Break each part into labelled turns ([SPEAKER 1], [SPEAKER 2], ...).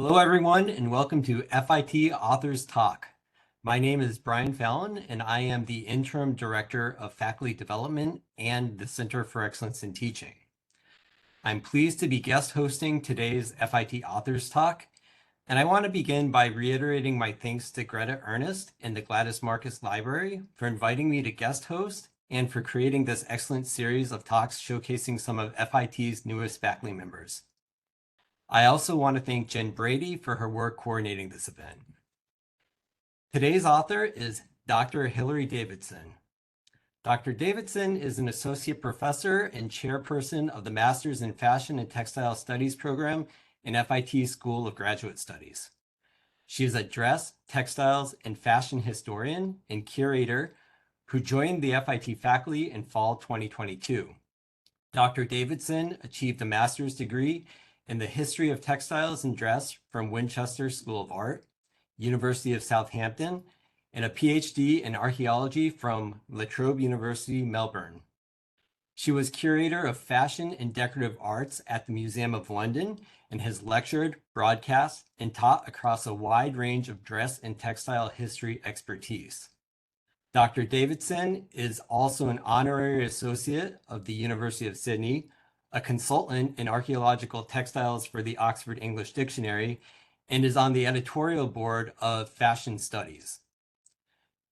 [SPEAKER 1] Hello, everyone, and welcome to FIT Authors Talk. My name is Brian Fallon, and I am the Interim Director of Faculty Development and the Center for Excellence in Teaching. I'm pleased to be guest hosting today's FIT Authors Talk, and I want to begin by reiterating my thanks to Greta Ernest and the Gladys Marcus Library for inviting me to guest host and for creating this excellent series of talks showcasing some of FIT's newest faculty members. I also want to thank Jen Brady for her work coordinating this event. Today's author is Dr. Hilary Davidson. Dr. Davidson is an associate professor and chairperson of the Masters in Fashion and Textile Studies program in FIT School of Graduate Studies. She is a dress, textiles, and fashion historian and curator who joined the FIT faculty in fall 2022. Dr. Davidson achieved a master's degree in the history of textiles and dress from Winchester School of Art, University of Southampton, and a PhD in archaeology from La Trobe University, Melbourne. She was curator of fashion and decorative arts at the Museum of London and has lectured, broadcast, and taught across a wide range of dress and textile history expertise. Dr. Davidson is also an honorary associate of the University of Sydney, a consultant in archaeological textiles for the Oxford English Dictionary, and is on the editorial board of Fashion Studies.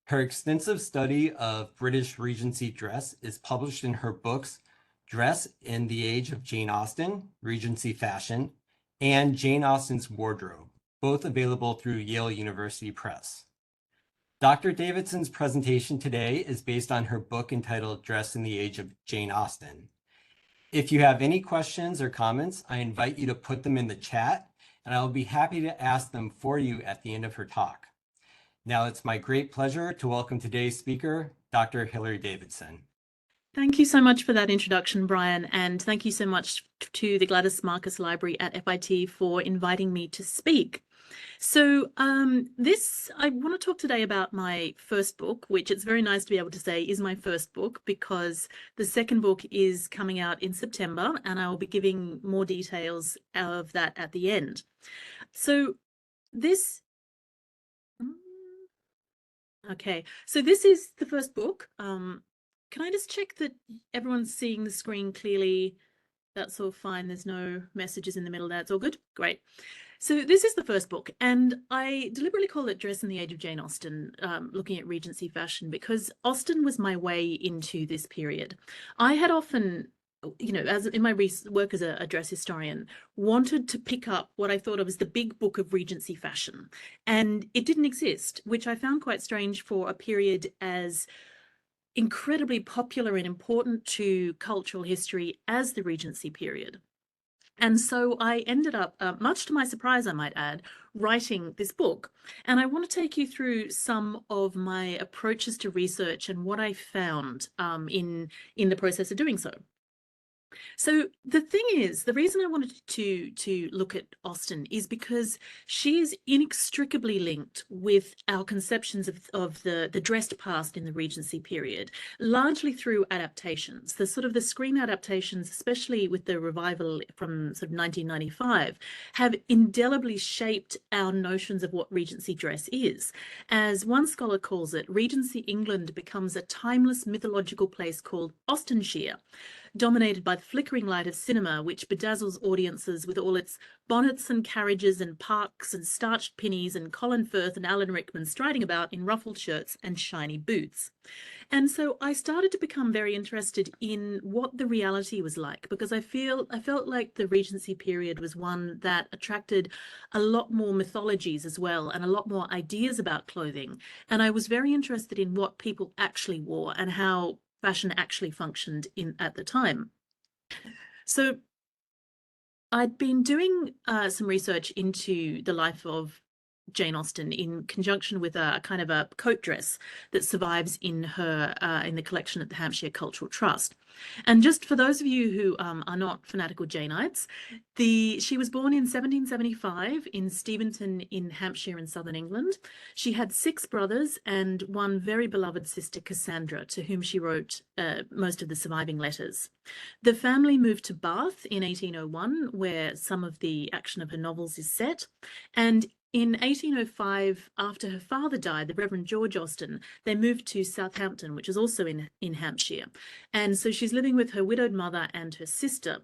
[SPEAKER 1] Her extensive study of British Regency dress is published in her books Dress in the Age of Jane Austen, Regency Fashion, and Jane Austen's Wardrobe, both available through Yale University Press. Dr. Davidson's presentation today is based on her book entitled Dress in the Age of Jane Austen. If you have any questions or comments, I invite you to put them in the chat, and I will be happy to ask them for you at the end of her talk. Now it's my great pleasure to welcome today's speaker, Dr. Hilary Davidson.
[SPEAKER 2] Thank you so much for that introduction, Brian, and thank you so much to the Gladys Marcus Library at FIT for inviting me to speak. So I want to talk today about my first book, which it's very nice to be able to say is my first book because the second book is coming out in September and I will be giving more details of that at the end. So this is the first book. Can I just check that everyone's seeing the screen clearly? That's all fine. There's no messages in the middle there. It's all good. Great. So this is the first book, and I deliberately call it Dress in the Age of Jane Austen, looking at Regency fashion, because Austen was my way into this period. I had often, as in my work as a dress historian, wanted to pick up what I thought of as the big book of Regency fashion, and it didn't exist, which I found quite strange for a period as incredibly popular and important to cultural history as the Regency period. And so I ended up, much to my surprise, I might add, writing this book. And I want to take you through some of my approaches to research and what I found in the process of doing so. So the thing is, the reason I wanted to look at Austen is because she is inextricably linked with our conceptions of the dressed past in the Regency period, largely through adaptations. The screen adaptations, especially with the revival from sort of 1995, have indelibly shaped our notions of what Regency dress is. As one scholar calls it, Regency England becomes a timeless mythological place called Austenshire, dominated by the flickering light of cinema, which bedazzles audiences with all its bonnets and carriages and parks and starched pinnies and Colin Firth and Alan Rickman striding about in ruffled shirts and shiny boots. And so I started to become very interested in what the reality was like, because I felt like the Regency period was one that attracted a lot more mythologies as well and a lot more ideas about clothing. And I was very interested in what people actually wore and how fashion actually functioned at the time. So I'd been doing some research into the life of Jane Austen in conjunction with a kind of a coat dress that survives in her in the collection at the Hampshire Cultural Trust. And just for those of you who are not fanatical Janeites, she was born in 1775 in Steventon in Hampshire in southern England. She had 6 brothers and one very beloved sister, Cassandra, to whom she wrote most of the surviving letters. The family moved to Bath in 1801, where some of the action of her novels is set. And in 1805, after her father died, the Reverend George Austen, they moved to Southampton, which is also in Hampshire. And so she's living with her widowed mother and her sister.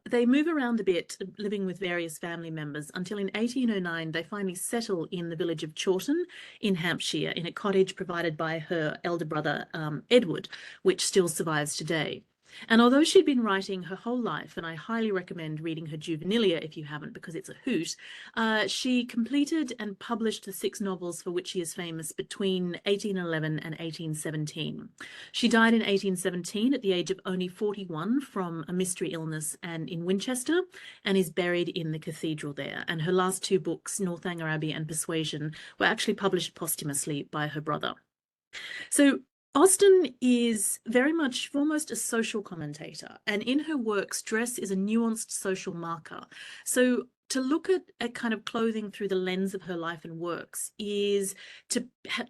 [SPEAKER 2] They move around a bit, living with various family members, until in 1809 they finally settle in the village of Chawton in Hampshire in a cottage provided by her elder brother Edward, which still survives today. And although she'd been writing her whole life, and I highly recommend reading her juvenilia if you haven't, because it's a hoot, she completed and published the 6 novels for which she is famous between 1811 and 1817. She died in 1817 at the age of only 41 from a mystery illness and in Winchester, and is buried in the cathedral there. And her last 2 books, Northanger Abbey and Persuasion, were actually published posthumously by her brother. So Austen is very much foremost a social commentator, and in her works, dress is a nuanced social marker. So to look at kind of clothing through the lens of her life and works is to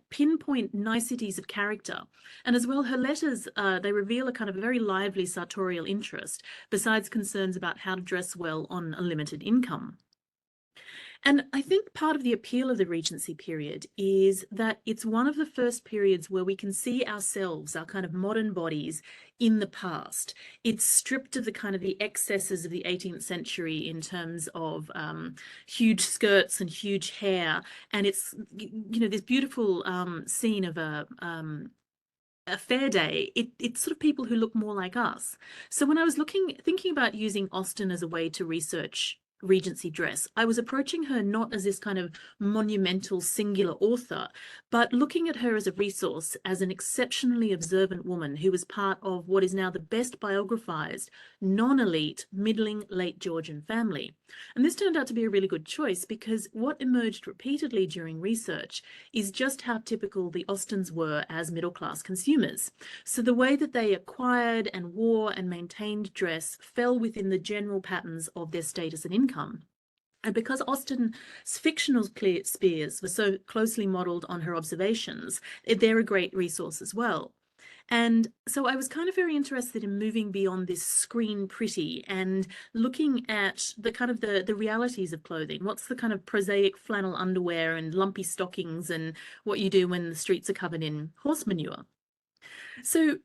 [SPEAKER 2] pinpoint niceties of character. And as well, her letters, they reveal a kind of a very lively sartorial interest, besides concerns about how to dress well on a limited income. And I think part of the appeal of the Regency period is that it's one of the first periods where we can see ourselves, our kind of modern bodies, in the past. It's stripped of the kind of the excesses of the 18th century in terms of huge skirts and huge hair. And it's, you know, this beautiful scene of a fair day, it's sort of people who look more like us. So when I was thinking about using Austen as a way to research Regency dress, I was approaching her not as this kind of monumental singular author, but looking at her as a resource, as an exceptionally observant woman who was part of what is now the best biographized, non-elite, middling late Georgian family. And this turned out to be a really good choice, because what emerged repeatedly during research is just how typical the Austens were as middle-class consumers. So the way that they acquired and wore and maintained dress fell within the general patterns of their status and income. And because Austen's fictional spheres were so closely modelled on her observations, they're a great resource as well. And so I was kind of very interested in moving beyond this screen pretty and looking at the kind of the realities of clothing. What's the kind of prosaic flannel underwear and lumpy stockings and what you do when the streets are covered in horse manure. So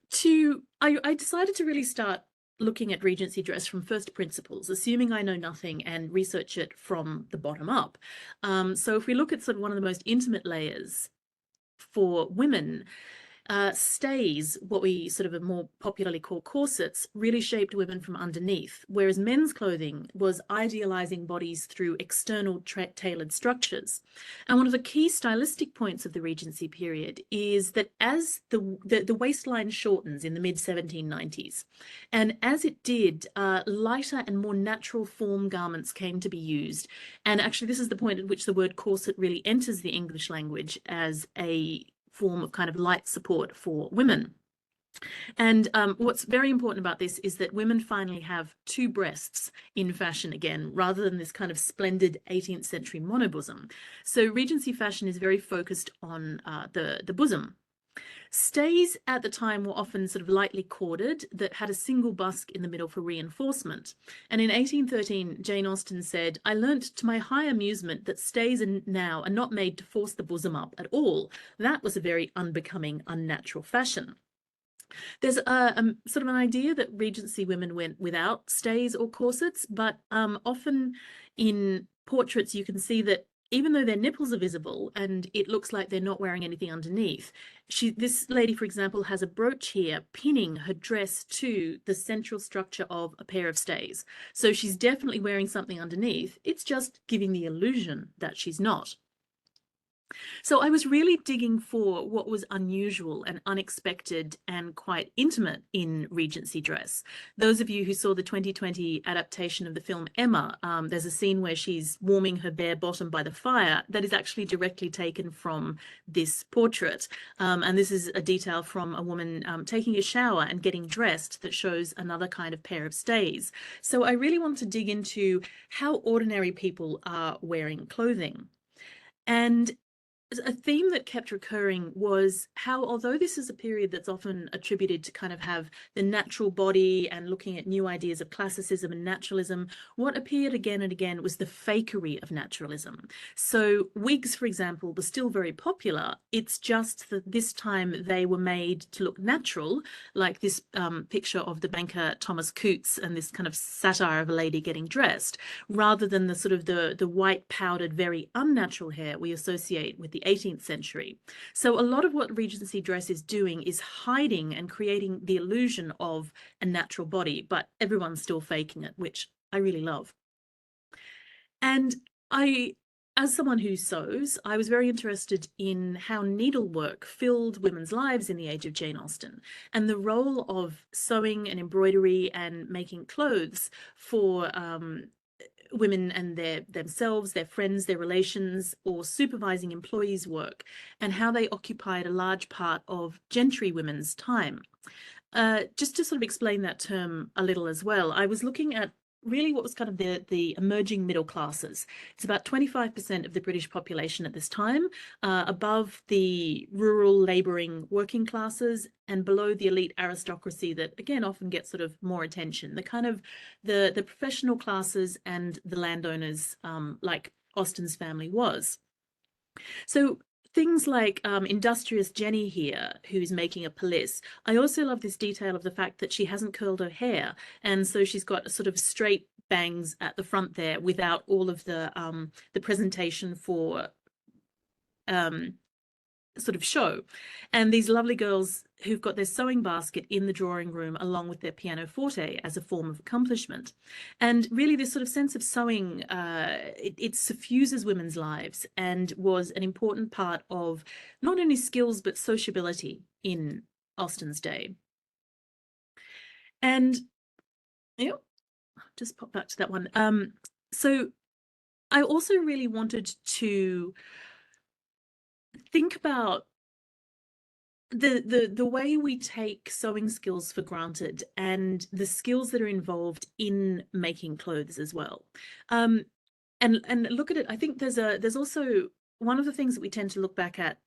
[SPEAKER 2] I decided to really start looking at Regency dress from first principles, assuming I know nothing, and research it from the bottom up. So if we look at sort of one of the most intimate layers for women, stays, what we sort of more popularly call corsets, really shaped women from underneath, whereas men's clothing was idealizing bodies through external tailored structures. And one of the key stylistic points of the Regency period is that as the waistline shortens in the mid-1790s, and as it did, lighter and more natural form garments came to be used. And actually, this is the point at which the word corset really enters the English language as a form of kind of light support for women. And what's very important about this is that women finally have 2 breasts in fashion again, rather than this kind of splendid 18th century monobosom. So Regency fashion is very focused on the bosom. Stays at the time were often sort of lightly corded that had a single busk in the middle for reinforcement. And in 1813, Jane Austen said, "I learnt to my high amusement that stays now are not made to force the bosom up at all. That was a very unbecoming, unnatural fashion." There's a sort of an idea that Regency women went without stays or corsets, but often in portraits you can see that even though their nipples are visible and it looks like they're not wearing anything underneath, this lady, for example, has a brooch here pinning her dress to the central structure of a pair of stays. So she's definitely wearing something underneath. It's just giving the illusion that she's not. So I was really digging for what was unusual and unexpected and quite intimate in Regency dress. Those of you who saw the 2020 adaptation of the film Emma, there's a scene where she's warming her bare bottom by the fire that is actually directly taken from this portrait. And this is a detail from a woman taking a shower and getting dressed that shows another kind of pair of stays. So I really want to dig into how ordinary people are wearing clothing. And a theme that kept recurring was how, although this is a period that's often attributed to kind of have the natural body and looking at new ideas of classicism and naturalism, what appeared again and again was the fakery of naturalism. So wigs, for example, were still very popular. It's just that this time they were made to look natural, like this picture of the banker Thomas Coutts and this kind of satire of a lady getting dressed, rather than the sort of the white powdered, very unnatural hair we associate with the 18th century. So a lot of what Regency dress is doing is hiding and creating the illusion of a natural body, but everyone's still faking it, which I really love. And as someone who sews, I was very interested in how needlework filled women's lives in the age of Jane Austen, and the role of sewing and embroidery and making clothes for women and themselves, their friends, their relations, or supervising employees' work, and how they occupied a large part of gentry women's time. Just to sort of explain that term a little as well, I was looking at really what was kind of the emerging middle classes. It's about 25% of the British population at this time, above the rural labouring working classes and below the elite aristocracy that, again, often gets sort of more attention. The kind of the professional classes and the landowners, like Austen's family was. So things like industrious Jenny here, who's making a pelisse. I also love this detail of the fact that she hasn't curled her hair, and so she's got a sort of straight bangs at the front there without all of the presentation for sort of show. And these lovely girls who've got their sewing basket in the drawing room along with their pianoforte as a form of accomplishment. And really this sort of sense of sewing, it suffuses women's lives and was an important part of not only skills but sociability in Austen's day. And just pop back to that one. So I also really wanted to think about the way we take sewing skills for granted and the skills that are involved in making clothes as well. And look at it. I think there's also one of the things that we tend to look back at,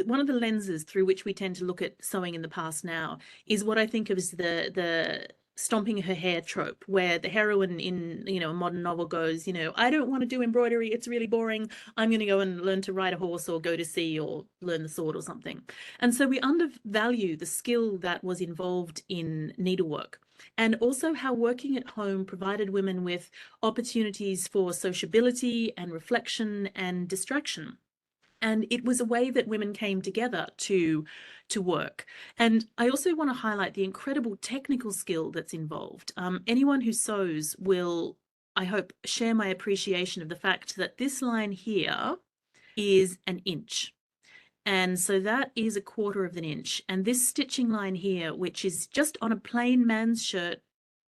[SPEAKER 2] one of the lenses through which we tend to look at sewing in the past now is what I think of as the stomping her hair trope, where the heroine in a modern novel goes, I don't want to do embroidery, it's really boring, I'm going to go and learn to ride a horse or go to sea or learn the sword or something. And so we undervalue the skill that was involved in needlework, and also how working at home provided women with opportunities for sociability and reflection and distraction. And it was a way that women came together to work. And I also want to highlight the incredible technical skill that's involved. Anyone who sews will, I hope, share my appreciation of the fact that this line here is an inch. And so that is a quarter of an inch. And this stitching line here, which is just on a plain man's shirt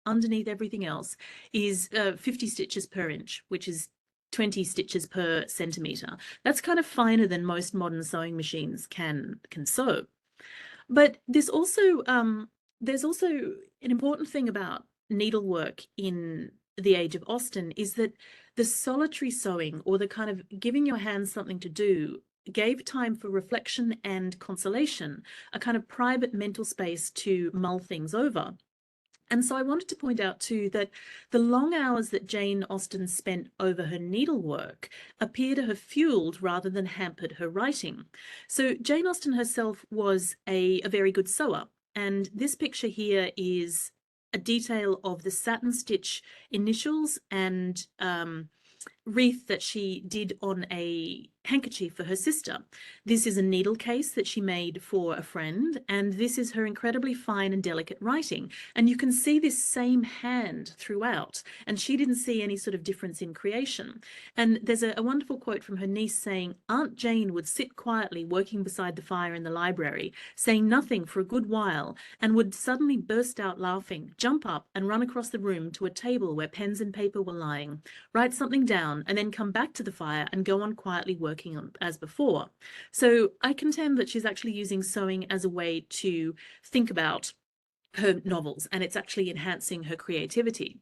[SPEAKER 2] underneath everything else, is 50 stitches per inch, which is 20 stitches per centimeter. That's kind of finer than most modern sewing machines can sew. But there's also an important thing about needlework in the Age of Austen is that the solitary sewing, or the kind of giving your hands something to do, gave time for reflection and consolation, a kind of private mental space to mull things over. And so I wanted to point out too that the long hours that Jane Austen spent over her needlework appear to have fueled rather than hampered her writing. So Jane Austen herself was a very good sewer. And this picture here is a detail of the satin stitch initials and wreath that she did on a handkerchief for her sister. This is a needle case that she made for a friend, and this is her incredibly fine and delicate writing. And you can see this same hand throughout, and she didn't see any sort of difference in creation. And there's a wonderful quote from her niece saying, "Aunt Jane would sit quietly working beside the fire in the library, saying nothing for a good while, and would suddenly burst out laughing, jump up and run across the room to a table where pens and paper were lying, write something down, and then come back to the fire and go on quietly working on as before." So I contend that she's actually using sewing as a way to think about her novels, and it's actually enhancing her creativity.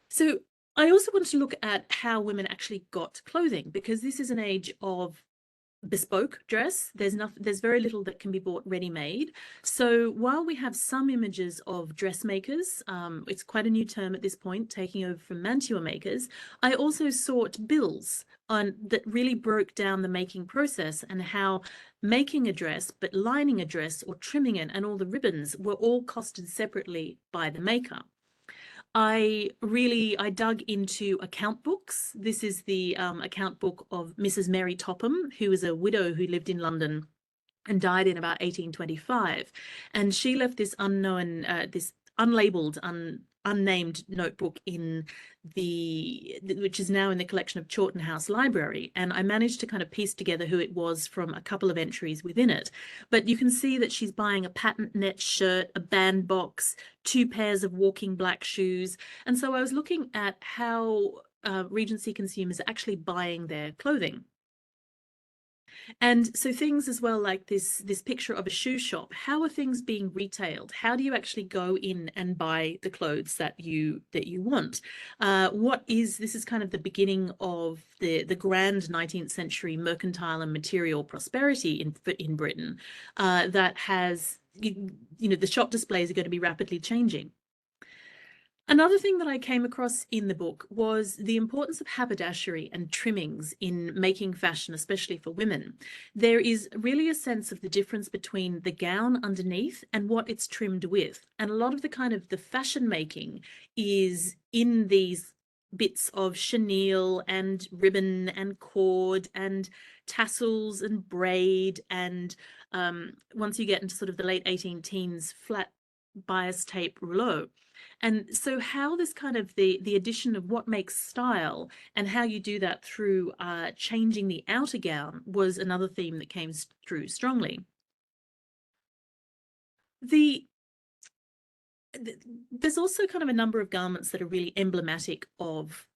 [SPEAKER 2] So I also want to look at how women actually got clothing, because this is an age of bespoke dress. There's very little that can be bought ready-made. So while we have some images of dressmakers, it's quite a new term at this point, taking over from mantua makers, I also sought bills on that really broke down the making process and how making a dress, but lining a dress or trimming it and all the ribbons were all costed separately by the maker. I dug into account books. This is the account book of Mrs. Mary Topham, who was a widow who lived in London and died in about 1825. And she left this this unlabeled, unnamed notebook in which is now in the collection of Chawton House Library. And I managed to kind of piece together who it was from a couple of entries within it. But you can see that she's buying a patent net shirt, a bandbox, 2 pairs of walking black shoes. And so I was looking at how Regency consumers are actually buying their clothing. And so things as well like this picture of a shoe shop, how are things being retailed? How do you actually go in and buy the clothes that you want? This is kind of the beginning of the grand 19th century mercantile and material prosperity in Britain that has, the shop displays are going to be rapidly changing. Another thing that I came across in the book was the importance of haberdashery and trimmings in making fashion, especially for women. There is really a sense of the difference between the gown underneath and what it's trimmed with. And a lot of the fashion making is in these bits of chenille and ribbon and cord and tassels and braid. And once you get into sort of the late 18 teens, flat bias tape rouleau. And so how this kind of the addition of what makes style and how you do that through changing the outer gown was another theme that came through strongly. There's also kind of a number of garments that are really emblematic of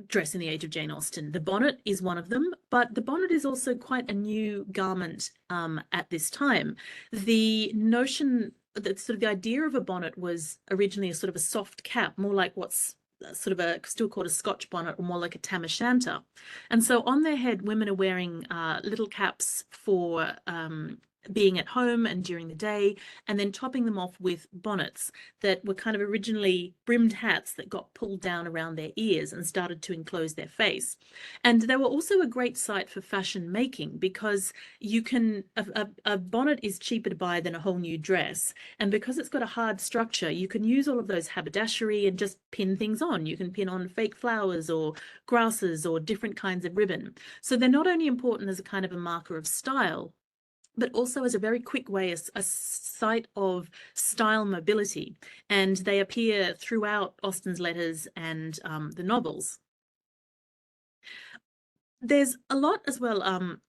[SPEAKER 2] dress in the Age of Jane Austen. The bonnet is one of them, but the bonnet is also quite a new garment at this time. The notion that sort of the idea of a bonnet was originally a sort of a soft cap, more like what's sort of still called a Scotch bonnet, or more like a tam o' shanter. And so on their head, women are wearing little caps for being at home and during the day, and then topping them off with bonnets that were kind of originally brimmed hats that got pulled down around their ears and started to enclose their face. And they were also a great site for fashion making, because you can a bonnet is cheaper to buy than a whole new dress, and because it's got a hard structure, you can use all of those haberdashery and just pin things on. You can pin on fake flowers or grasses or different kinds of ribbon. So they're not only important as a kind of a marker of style, but also as a very quick way, a site of style mobility. And they appear throughout Austen's letters and the novels. There's a lot as well.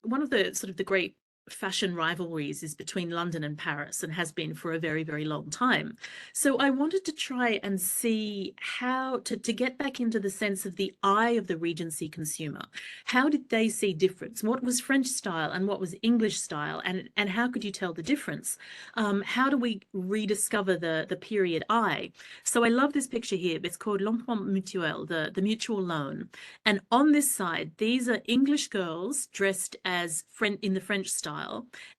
[SPEAKER 2] One of the sort of the great fashion rivalries is between London and Paris, and has been for a very, very long time. So I wanted to try and see how to get back into the sense of the eye of the Regency consumer. How did they see difference? What was French style and what was English style? And how could you tell the difference? How do we rediscover the period eye? So I love this picture here. It's called L'Emprunt Mutuel, the mutual loan. And on this side, these are English girls dressed as in the French style,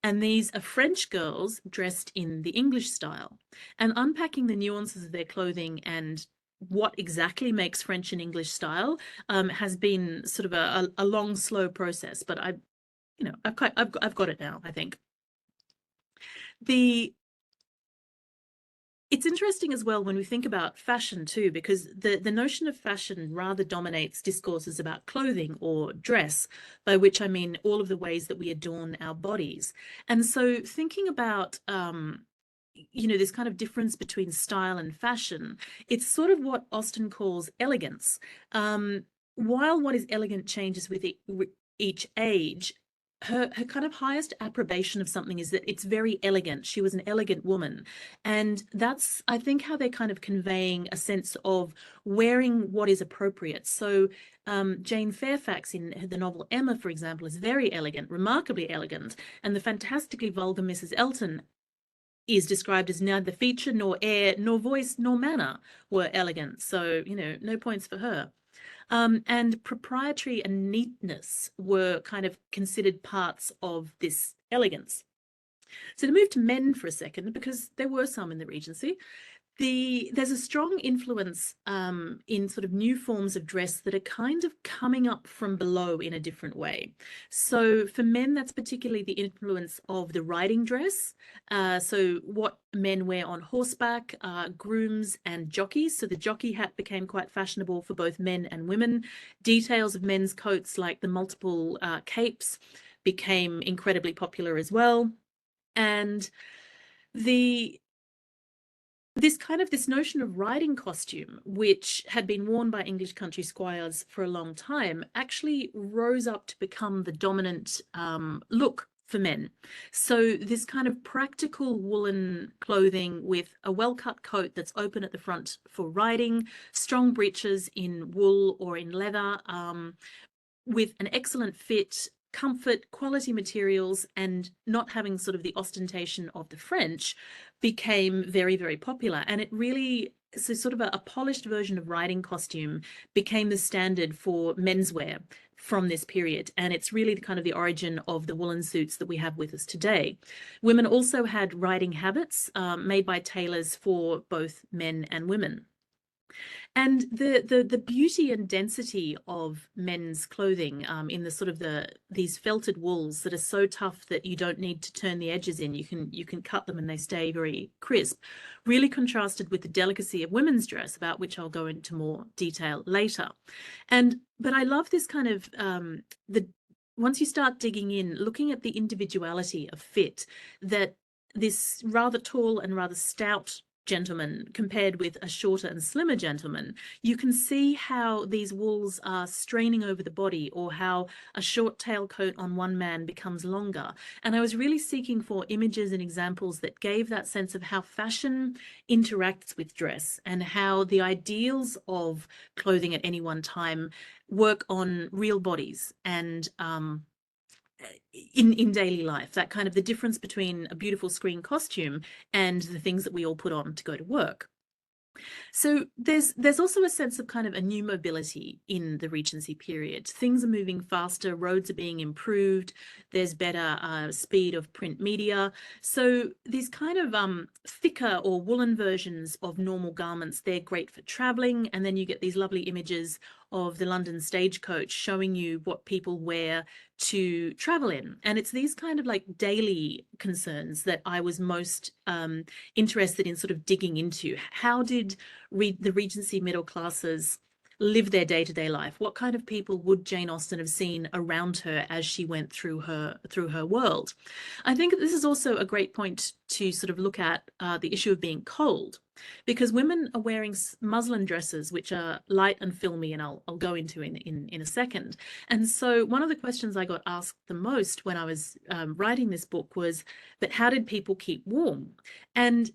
[SPEAKER 2] and these are French girls dressed in the English style. And unpacking the nuances of their clothing and what exactly makes French and English style has been sort of a long, slow process. But I've got it now, I think. It's interesting as well when we think about fashion too, because the notion of fashion rather dominates discourses about clothing or dress, by which I mean all of the ways that we adorn our bodies. And so thinking about this kind of difference between style and fashion, it's sort of what Austen calls elegance. While what is elegant changes with each age, her kind of highest approbation of something is that it's very elegant. She was an elegant woman. And that's, I think, how they're kind of conveying a sense of wearing what is appropriate. So Jane Fairfax in the novel Emma, for example, is very elegant, remarkably elegant. And the fantastically vulgar Mrs. Elton is described as neither feature nor air nor voice nor manner were elegant. So, no points for her. And propriety and neatness were kind of considered parts of this elegance. So to move to men for a second, because there were some in the Regency, there's a strong influence in sort of new forms of dress that are kind of coming up from below in a different way. So for men, that's particularly the influence of the riding dress. So what men wear on horseback, grooms and jockeys. So the jockey hat became quite fashionable for both men and women. Details of men's coats like the multiple capes became incredibly popular as well. And this notion of riding costume, which had been worn by English country squires for a long time, actually rose up to become the dominant look for men. So this kind of practical woolen clothing with a well-cut coat that's open at the front for riding, strong breeches in wool or in leather, with an excellent fit, comfort, quality materials, and not having sort of the ostentation of the French, became very, very popular. And it really, so sort of a polished version of riding costume became the standard for menswear from this period. And it's really kind of the origin of the woolen suits that we have with us today. Women also had riding habits made by tailors for both men and women. And the beauty and density of men's clothing in the sort of these felted wools that are so tough that you don't need to turn the edges in. You can cut them and they stay very crisp. Really contrasted with the delicacy of women's dress, about which I'll go into more detail later. But I love this kind of once you start digging in, looking at the individuality of fit, that this rather tall and rather stout gentleman compared with a shorter and slimmer gentleman, you can see how these wools are straining over the body, or how a short tail coat on one man becomes longer. And I was really seeking for images and examples that gave that sense of how fashion interacts with dress, and how the ideals of clothing at any one time work on real bodies and in daily life, that kind of the difference between a beautiful screen costume and the things that we all put on to go to work. So there's also a sense of kind of a new mobility in the Regency period. Things are moving faster, roads are being improved, there's better speed of print media. So these kind of thicker or woolen versions of normal garments, they're great for traveling. And then you get these lovely images of the London stagecoach showing you what people wear to travel in. And it's these kind of like daily concerns that I was most interested in sort of digging into. How did the Regency middle classes live their day-to-day life? What kind of people would Jane Austen have seen around her as she went through her world? I think this is also a great point to sort of look at the issue of being cold, because women are wearing muslin dresses which are light and filmy, and I'll go into in a second. And so one of the questions I got asked the most when I was writing this book was, but how did people keep warm? And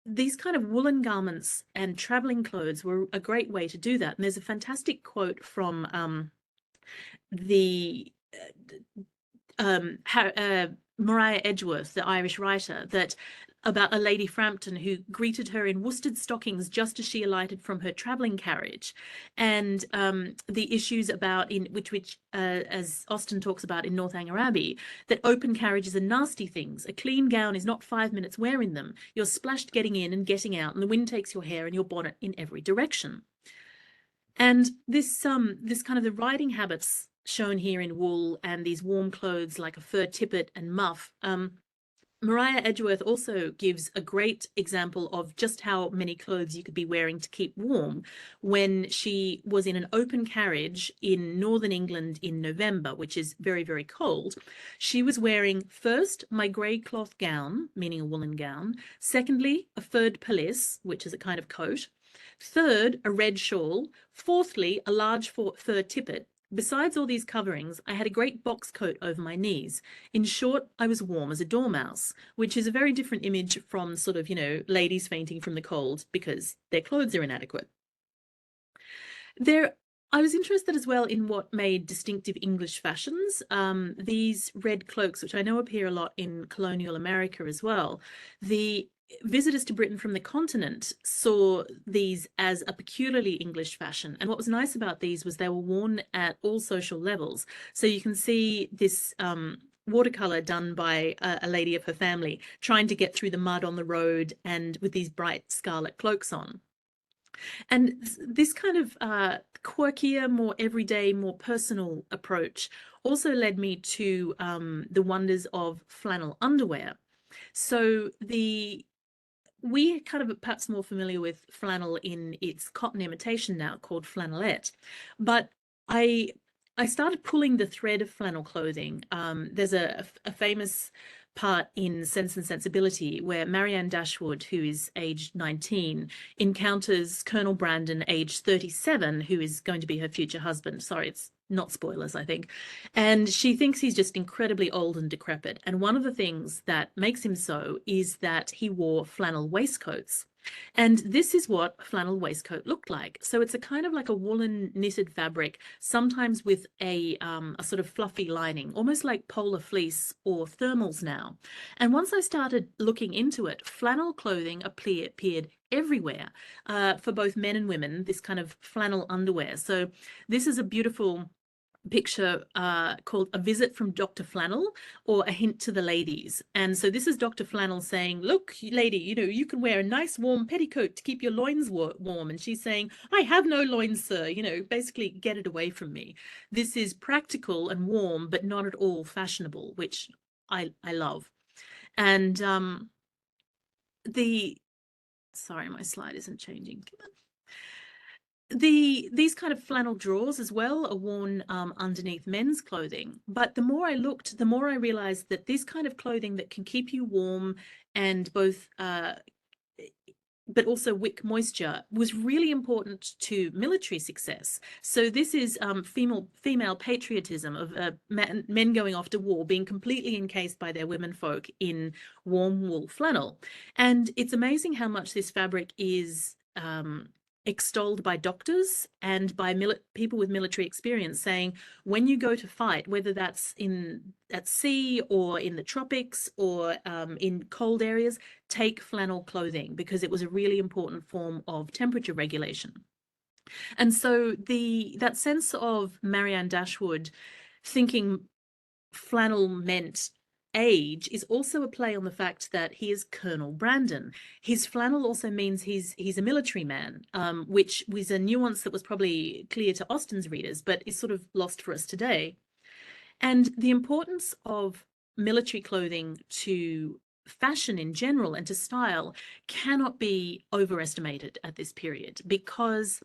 [SPEAKER 2] these kind of woolen garments and traveling clothes were a great way to do that. And there's a fantastic quote from the Maria Edgeworth, the Irish writer, that about a Lady Frampton who greeted her in worsted stockings just as she alighted from her travelling carriage, and the issues about which as Austen talks about in Northanger Abbey, that open carriages are nasty things. A clean gown is not 5 minutes wearing them. You're splashed getting in and getting out, and the wind takes your hair and your bonnet in every direction. And this kind of the riding habits shown here in wool, and these warm clothes like a fur tippet and muff, Mariah Edgeworth also gives a great example of just how many clothes you could be wearing to keep warm when she was in an open carriage in northern England in November, which is very, very cold. She was wearing first my grey cloth gown, meaning a woolen gown, secondly, a furred pelisse, which is a kind of coat, third, a red shawl, fourthly, a large fur tippet. Besides all these coverings, I had a great box coat over my knees. In short, I was warm as a dormouse, which is a very different image from sort of, ladies fainting from the cold because their clothes are inadequate. I was interested as well in what made distinctive English fashions. These red cloaks, which I know appear a lot in colonial America as well. The visitors to Britain from the continent saw these as a peculiarly English fashion. And what was nice about these was they were worn at all social levels. So you can see this watercolor done by a lady of her family trying to get through the mud on the road and with these bright scarlet cloaks on. And this kind of quirkier, more everyday, more personal approach also led me to the wonders of flannel underwear. So we kind of perhaps more familiar with flannel in its cotton imitation now called flannelette, but I started pulling the thread of flannel clothing. There's a famous part in Sense and Sensibility where Marianne Dashwood, who is aged 19, encounters Colonel Brandon, aged 37, who is going to be her future husband. Sorry, it's not spoilers, I think. And she thinks he's just incredibly old and decrepit. And one of the things that makes him so is that he wore flannel waistcoats. And this is what a flannel waistcoat looked like. So it's a kind of like a woolen knitted fabric, sometimes with a sort of fluffy lining, almost like polar fleece or thermals now. And once I started looking into it, flannel clothing appeared everywhere for both men and women, this kind of flannel underwear. So this is a beautiful picture called A Visit from Dr. Flannel, or A Hint to the Ladies. And so this is Dr. Flannel saying, look, lady, you can wear a nice warm petticoat to keep your loins warm. And she's saying, I have no loins, sir, basically get it away from me. This is practical and warm, but not at all fashionable, which I love. And sorry, my slide isn't changing. These kind of flannel drawers as well are worn underneath men's clothing. But the more I looked, the more I realized that this kind of clothing that can keep you warm and both but also wick moisture was really important to military success. So this is female patriotism of men going off to war being completely encased by their womenfolk in warm wool flannel. And it's amazing how much this fabric is extolled by doctors and by people with military experience, saying when you go to fight, whether that's at sea or in the tropics or in cold areas, take flannel clothing because it was a really important form of temperature regulation. And so that sense of Marianne Dashwood thinking flannel meant age is also a play on the fact that he is Colonel Brandon. His flannel also means he's a military man, which was a nuance that was probably clear to Austen's readers, but is sort of lost for us today. And the importance of military clothing to fashion in general and to style cannot be overestimated at this period, because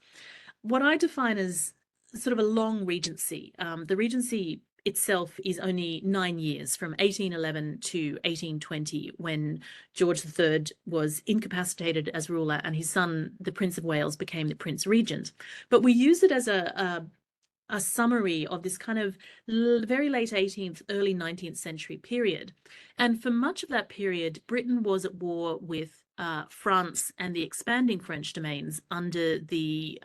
[SPEAKER 2] what I define as sort of a long regency, the regency itself is only 9 years, from 1811 to 1820, when George III was incapacitated as ruler and his son, the Prince of Wales, became the Prince Regent. But we use it as a summary of this kind of very late 18th, early 19th century period. And for much of that period, Britain was at war with France and the expanding French domains under the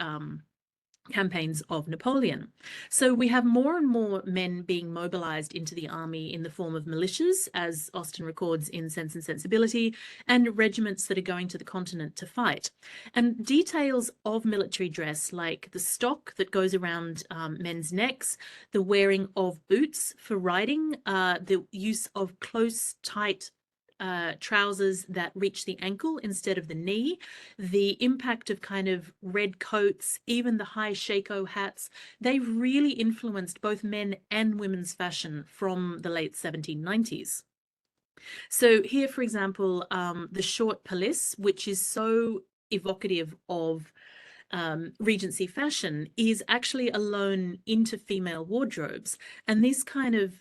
[SPEAKER 2] campaigns of Napoleon. So we have more and more men being mobilized into the army in the form of militias, as Austen records in Sense and Sensibility, and regiments that are going to the continent to fight. And details of military dress, like the stock that goes around men's necks, the wearing of boots for riding, the use of close, tight trousers that reach the ankle instead of the knee, the impact of kind of red coats, even the high shako hats, they really influenced both men and women's fashion from the late 1790s. So here, for example, the short pelisse, which is so evocative of Regency fashion, is actually a loan into female wardrobes. And this kind of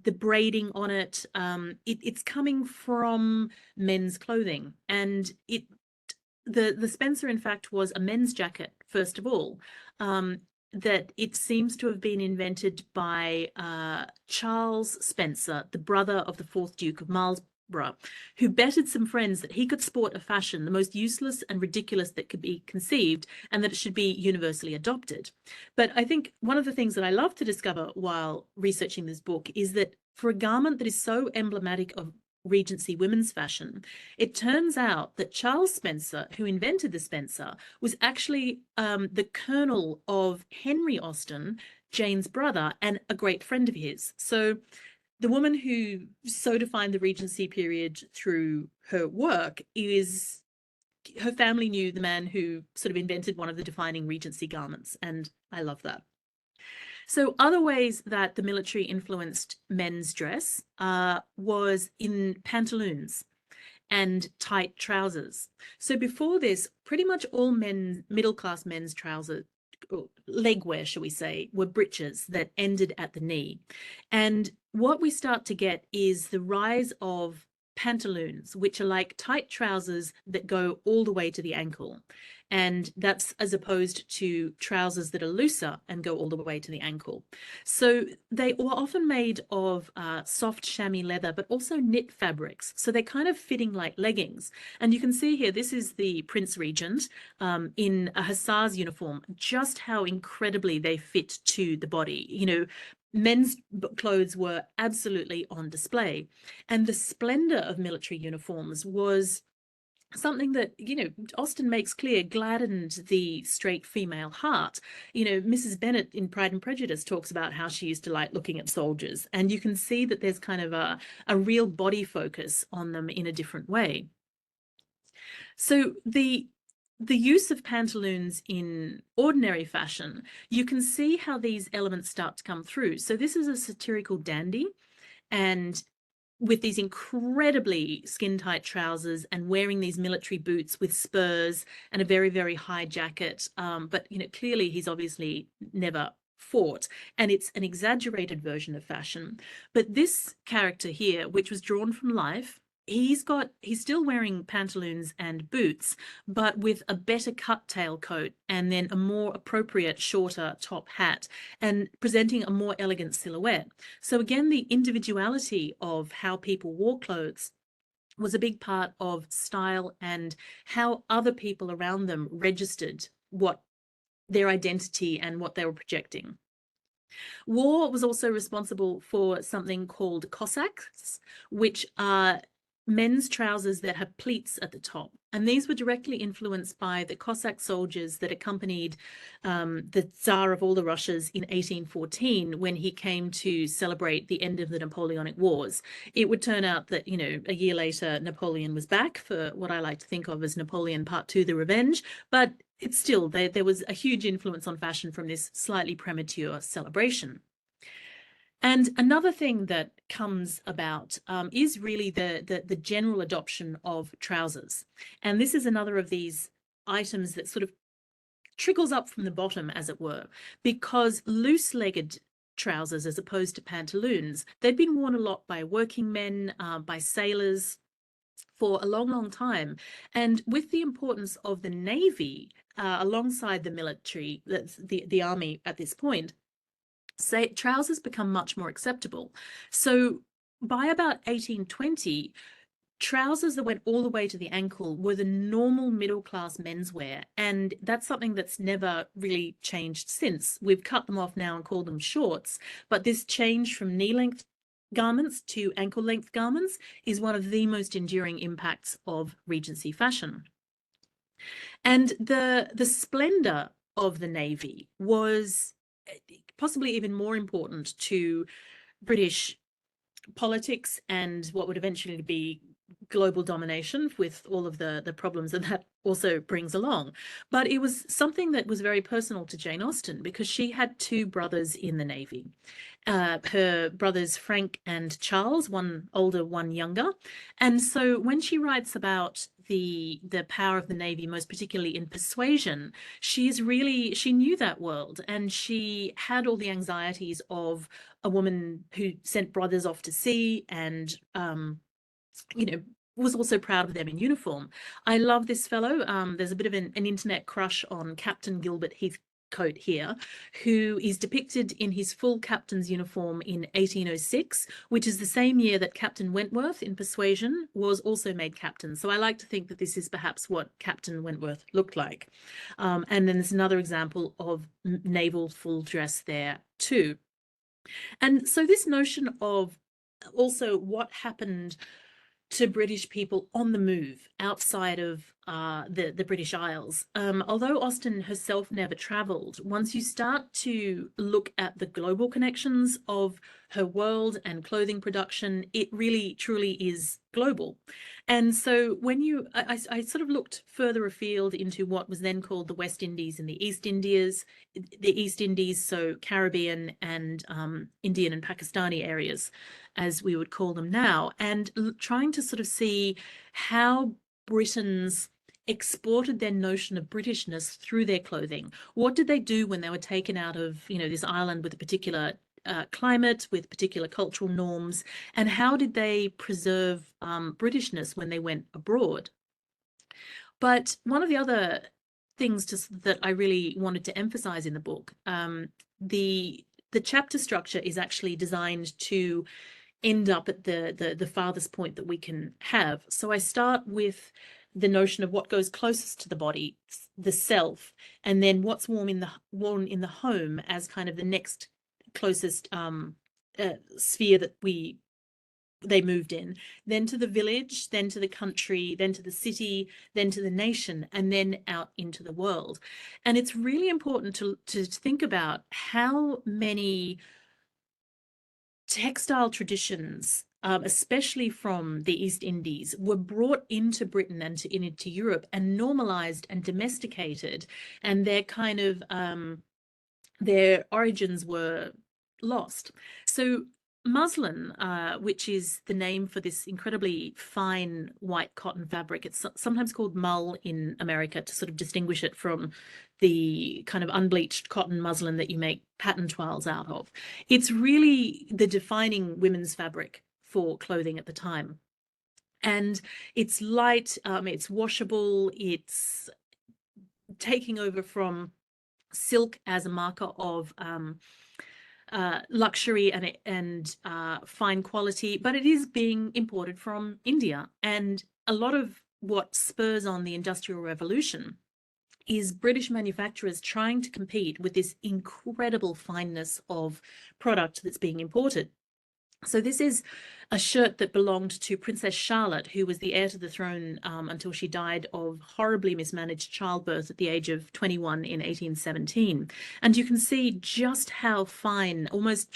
[SPEAKER 2] the braiding on it, it's coming from men's clothing. And the Spencer, in fact, was a men's jacket, first of all. That it seems to have been invented by Charles Spencer, the brother of the fourth Duke of Marlborough, who betted some friends that he could sport a fashion the most useless and ridiculous that could be conceived, and that it should be universally adopted. But I think one of the things that I love to discover while researching this book is that for a garment that is so emblematic of Regency women's fashion, it turns out that Charles Spencer, who invented the Spencer, was actually the colonel of Henry Austen, Jane's brother, and a great friend of his. So the woman who so defined the Regency period through her work is her family knew the man who sort of invented one of the defining Regency garments, and I love that. So other ways that the military influenced men's dress was in pantaloons and tight trousers. So before this, pretty much all middle-class men's trousers, leg wear, shall we say, were breeches that ended at the knee. And what we start to get is the rise of pantaloons, which are like tight trousers that go all the way to the ankle. And that's as opposed to trousers that are looser and go all the way to the ankle. So they were often made of soft chamois leather, but also knit fabrics. So they're kind of fitting like leggings. And you can see here, this is the Prince Regent in a hussar's uniform, just how incredibly they fit to the body. You know, men's clothes were absolutely on display. And the splendor of military uniforms was something that, you know, Austen makes clear gladdened the straight female heart. You know, Mrs. Bennet in Pride and Prejudice talks about how she used to like looking at soldiers, and you can see that there's kind of a real body focus on them in a different way. So the use of pantaloons in ordinary fashion, you can see how these elements start to come through. So this is a satirical dandy, and with these incredibly skin-tight trousers and wearing these military boots with spurs and a very, very high jacket. But, you know, clearly he's obviously never fought, and it's an exaggerated version of fashion. But this character here, which was drawn from life, he's still wearing pantaloons and boots, but with a better cut tailcoat and then a more appropriate shorter top hat, and presenting a more elegant silhouette. So again, the individuality of how people wore clothes was a big part of style and how other people around them registered what their identity and what they were projecting. War was also responsible for something called Cossacks, which are men's trousers that have pleats at the top. And these were directly influenced by the Cossack soldiers that accompanied the Tsar of all the Russias in 1814 when he came to celebrate the end of the Napoleonic Wars. It would turn out that, you know, a year later, Napoleon was back for what I like to think of as Napoleon Part 2, The Revenge, but it's still, there was a huge influence on fashion from this slightly premature celebration. And another thing that comes about is really the general adoption of trousers. And this is another of these items that sort of trickles up from the bottom, as it were, because loose-legged trousers as opposed to pantaloons, they'd been worn a lot by working men, by sailors for a long, long time. And with the importance of the Navy alongside the military, the army at this point, say trousers become much more acceptable. So by about 1820, trousers that went all the way to the ankle were the normal middle-class menswear, and that's something that's never really changed since. We've cut them off now and call them shorts, but this change from knee-length garments to ankle-length garments is one of the most enduring impacts of Regency fashion. And the splendor of the Navy was possibly even more important to British politics and what would eventually be global domination with all of the problems that that also brings along. But it was something that was very personal to Jane Austen because she had two brothers in the Navy. Her brothers Frank and Charles, one older, one younger. And so when she writes about the power of the Navy, most particularly in persuasion, she knew that world, and she had all the anxieties of a woman who sent brothers off to sea and you know, was also proud of them in uniform. I love this fellow. There's a bit of an internet crush on Captain Gilbert Heathcote here, who is depicted in his full captain's uniform in 1806, which is the same year that Captain Wentworth in Persuasion was also made captain. So I like to think that this is perhaps what Captain Wentworth looked like. And then there's another example of naval full dress there too. And so this notion of also what happened to British people on the move outside of the British Isles. Although Austen herself never travelled, once you start to look at the global connections of her world and clothing production, it really truly is global. And so when I sort of looked further afield into what was then called the West Indies and the East Indies, so Caribbean and Indian and Pakistani areas, as we would call them now, and trying to sort of see how Britons exported their notion of Britishness through their clothing. What did they do when they were taken out of, this island with a particular climate, with particular cultural norms, and how did they preserve Britishness when they went abroad? But one of the other things that I really wanted to emphasize in the book, the chapter structure is actually designed to end up at the farthest point that we can have. So I start with the notion of what goes closest to the body, the self, and then what's worn in the home as kind of the next closest sphere that they moved in, then to the village, then to the country, then to the city, then to the nation, and then out into the world. And it's really important to think about how many textile traditions, especially from the East Indies, were brought into Britain and into Europe and normalized and domesticated, and their kind of their origins were lost. So muslin, which is the name for this incredibly fine white cotton fabric, it's sometimes called mull in America to sort of distinguish it from the kind of unbleached cotton muslin that you make pattern toiles out of. It's really the defining women's fabric for clothing at the time. And it's light, it's washable, it's taking over from silk as a marker of luxury and fine quality, but it is being imported from India. And a lot of what spurs on the Industrial Revolution is British manufacturers trying to compete with this incredible fineness of product that's being imported. So this is a shirt that belonged to Princess Charlotte, who was the heir to the throne until she died of horribly mismanaged childbirth at the age of 21 in 1817. And you can see just how fine, almost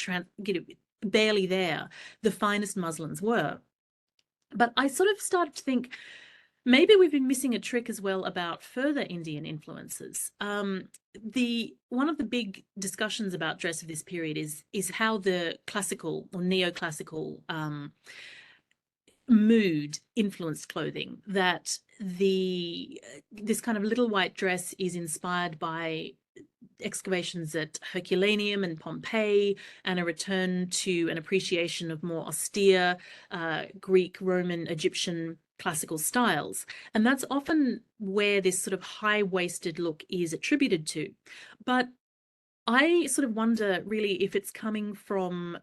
[SPEAKER 2] barely there, the finest muslins were. But I sort of started to think, maybe we've been missing a trick as well about further Indian influences. One of the big discussions about dress of this period is how the classical or neoclassical mood influenced clothing. That this kind of little white dress is inspired by excavations at Herculaneum and Pompeii, and a return to an appreciation of more austere Greek, Roman, Egyptian classical styles. And that's often where this sort of high-waisted look is attributed to. But I sort of wonder really if it's coming from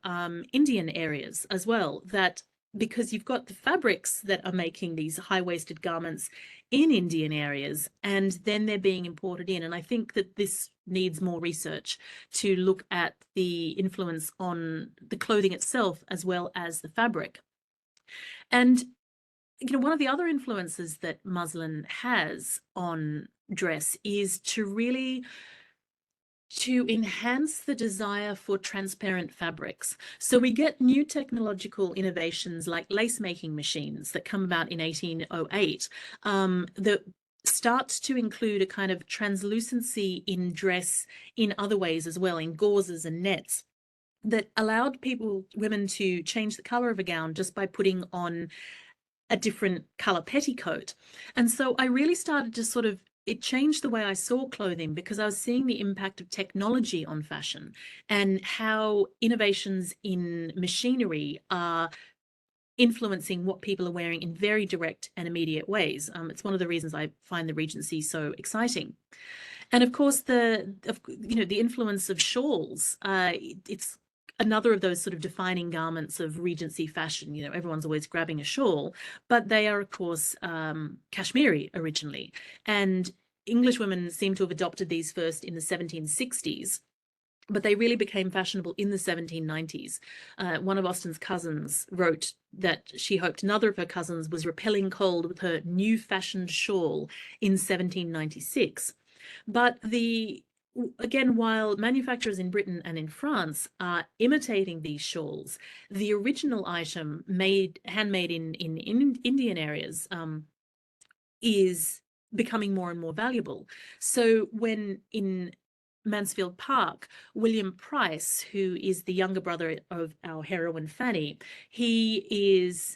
[SPEAKER 2] Indian areas as well, that because you've got the fabrics that are making these high-waisted garments in Indian areas, and then they're being imported in. And I think that this needs more research to look at the influence on the clothing itself as well as the fabric. And one of the other influences that muslin has on dress is to really to enhance the desire for transparent fabrics. So we get new technological innovations like lace making machines that come about in 1808 that start to include a kind of translucency in dress in other ways as well, in gauzes and nets, that allowed women to change the color of a gown just by putting on a different color petticoat. And so I really started to it changed the way I saw clothing, because I was seeing the impact of technology on fashion and how innovations in machinery are influencing what people are wearing in very direct and immediate ways. It's one of the reasons I find the Regency so exciting. And of course, the influence of shawls. It's another of those sort of defining garments of Regency fashion. Everyone's always grabbing a shawl, but they are, of course, Kashmiri originally. And English women seem to have adopted these first in the 1760s, but they really became fashionable in the 1790s. One of Austen's cousins wrote that she hoped another of her cousins was repelling cold with her new fashioned shawl in 1796. But again, while manufacturers in Britain and in France are imitating these shawls, the original item handmade in Indian areas is becoming more and more valuable. So when in Mansfield Park, William Price, who is the younger brother of our heroine Fanny, he is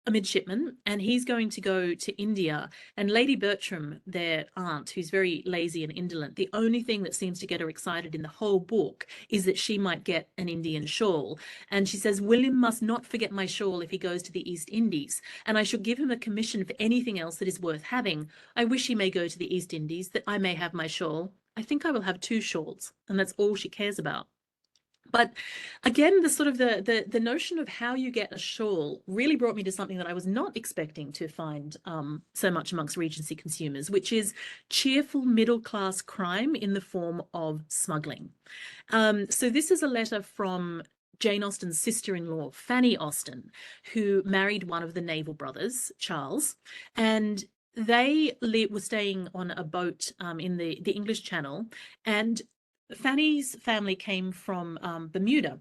[SPEAKER 2] a midshipman, and he's going to go to India. And Lady Bertram, their aunt, who's very lazy and indolent, the only thing that seems to get her excited in the whole book is that she might get an Indian shawl. And she says, William must not forget my shawl if he goes to the East Indies, and I shall give him a commission for anything else that is worth having. I wish he may go to the East Indies, that I may have my shawl. I think I will have 2 shawls. And that's all she cares about. But again, the notion of how you get a shawl really brought me to something that I was not expecting to find so much amongst Regency consumers, which is cheerful middle-class crime in the form of smuggling. So this is a letter from Jane Austen's sister-in-law, Fanny Austen, who married one of the naval brothers, Charles, and they were staying on a boat in the English Channel, and Fanny's family came from Bermuda,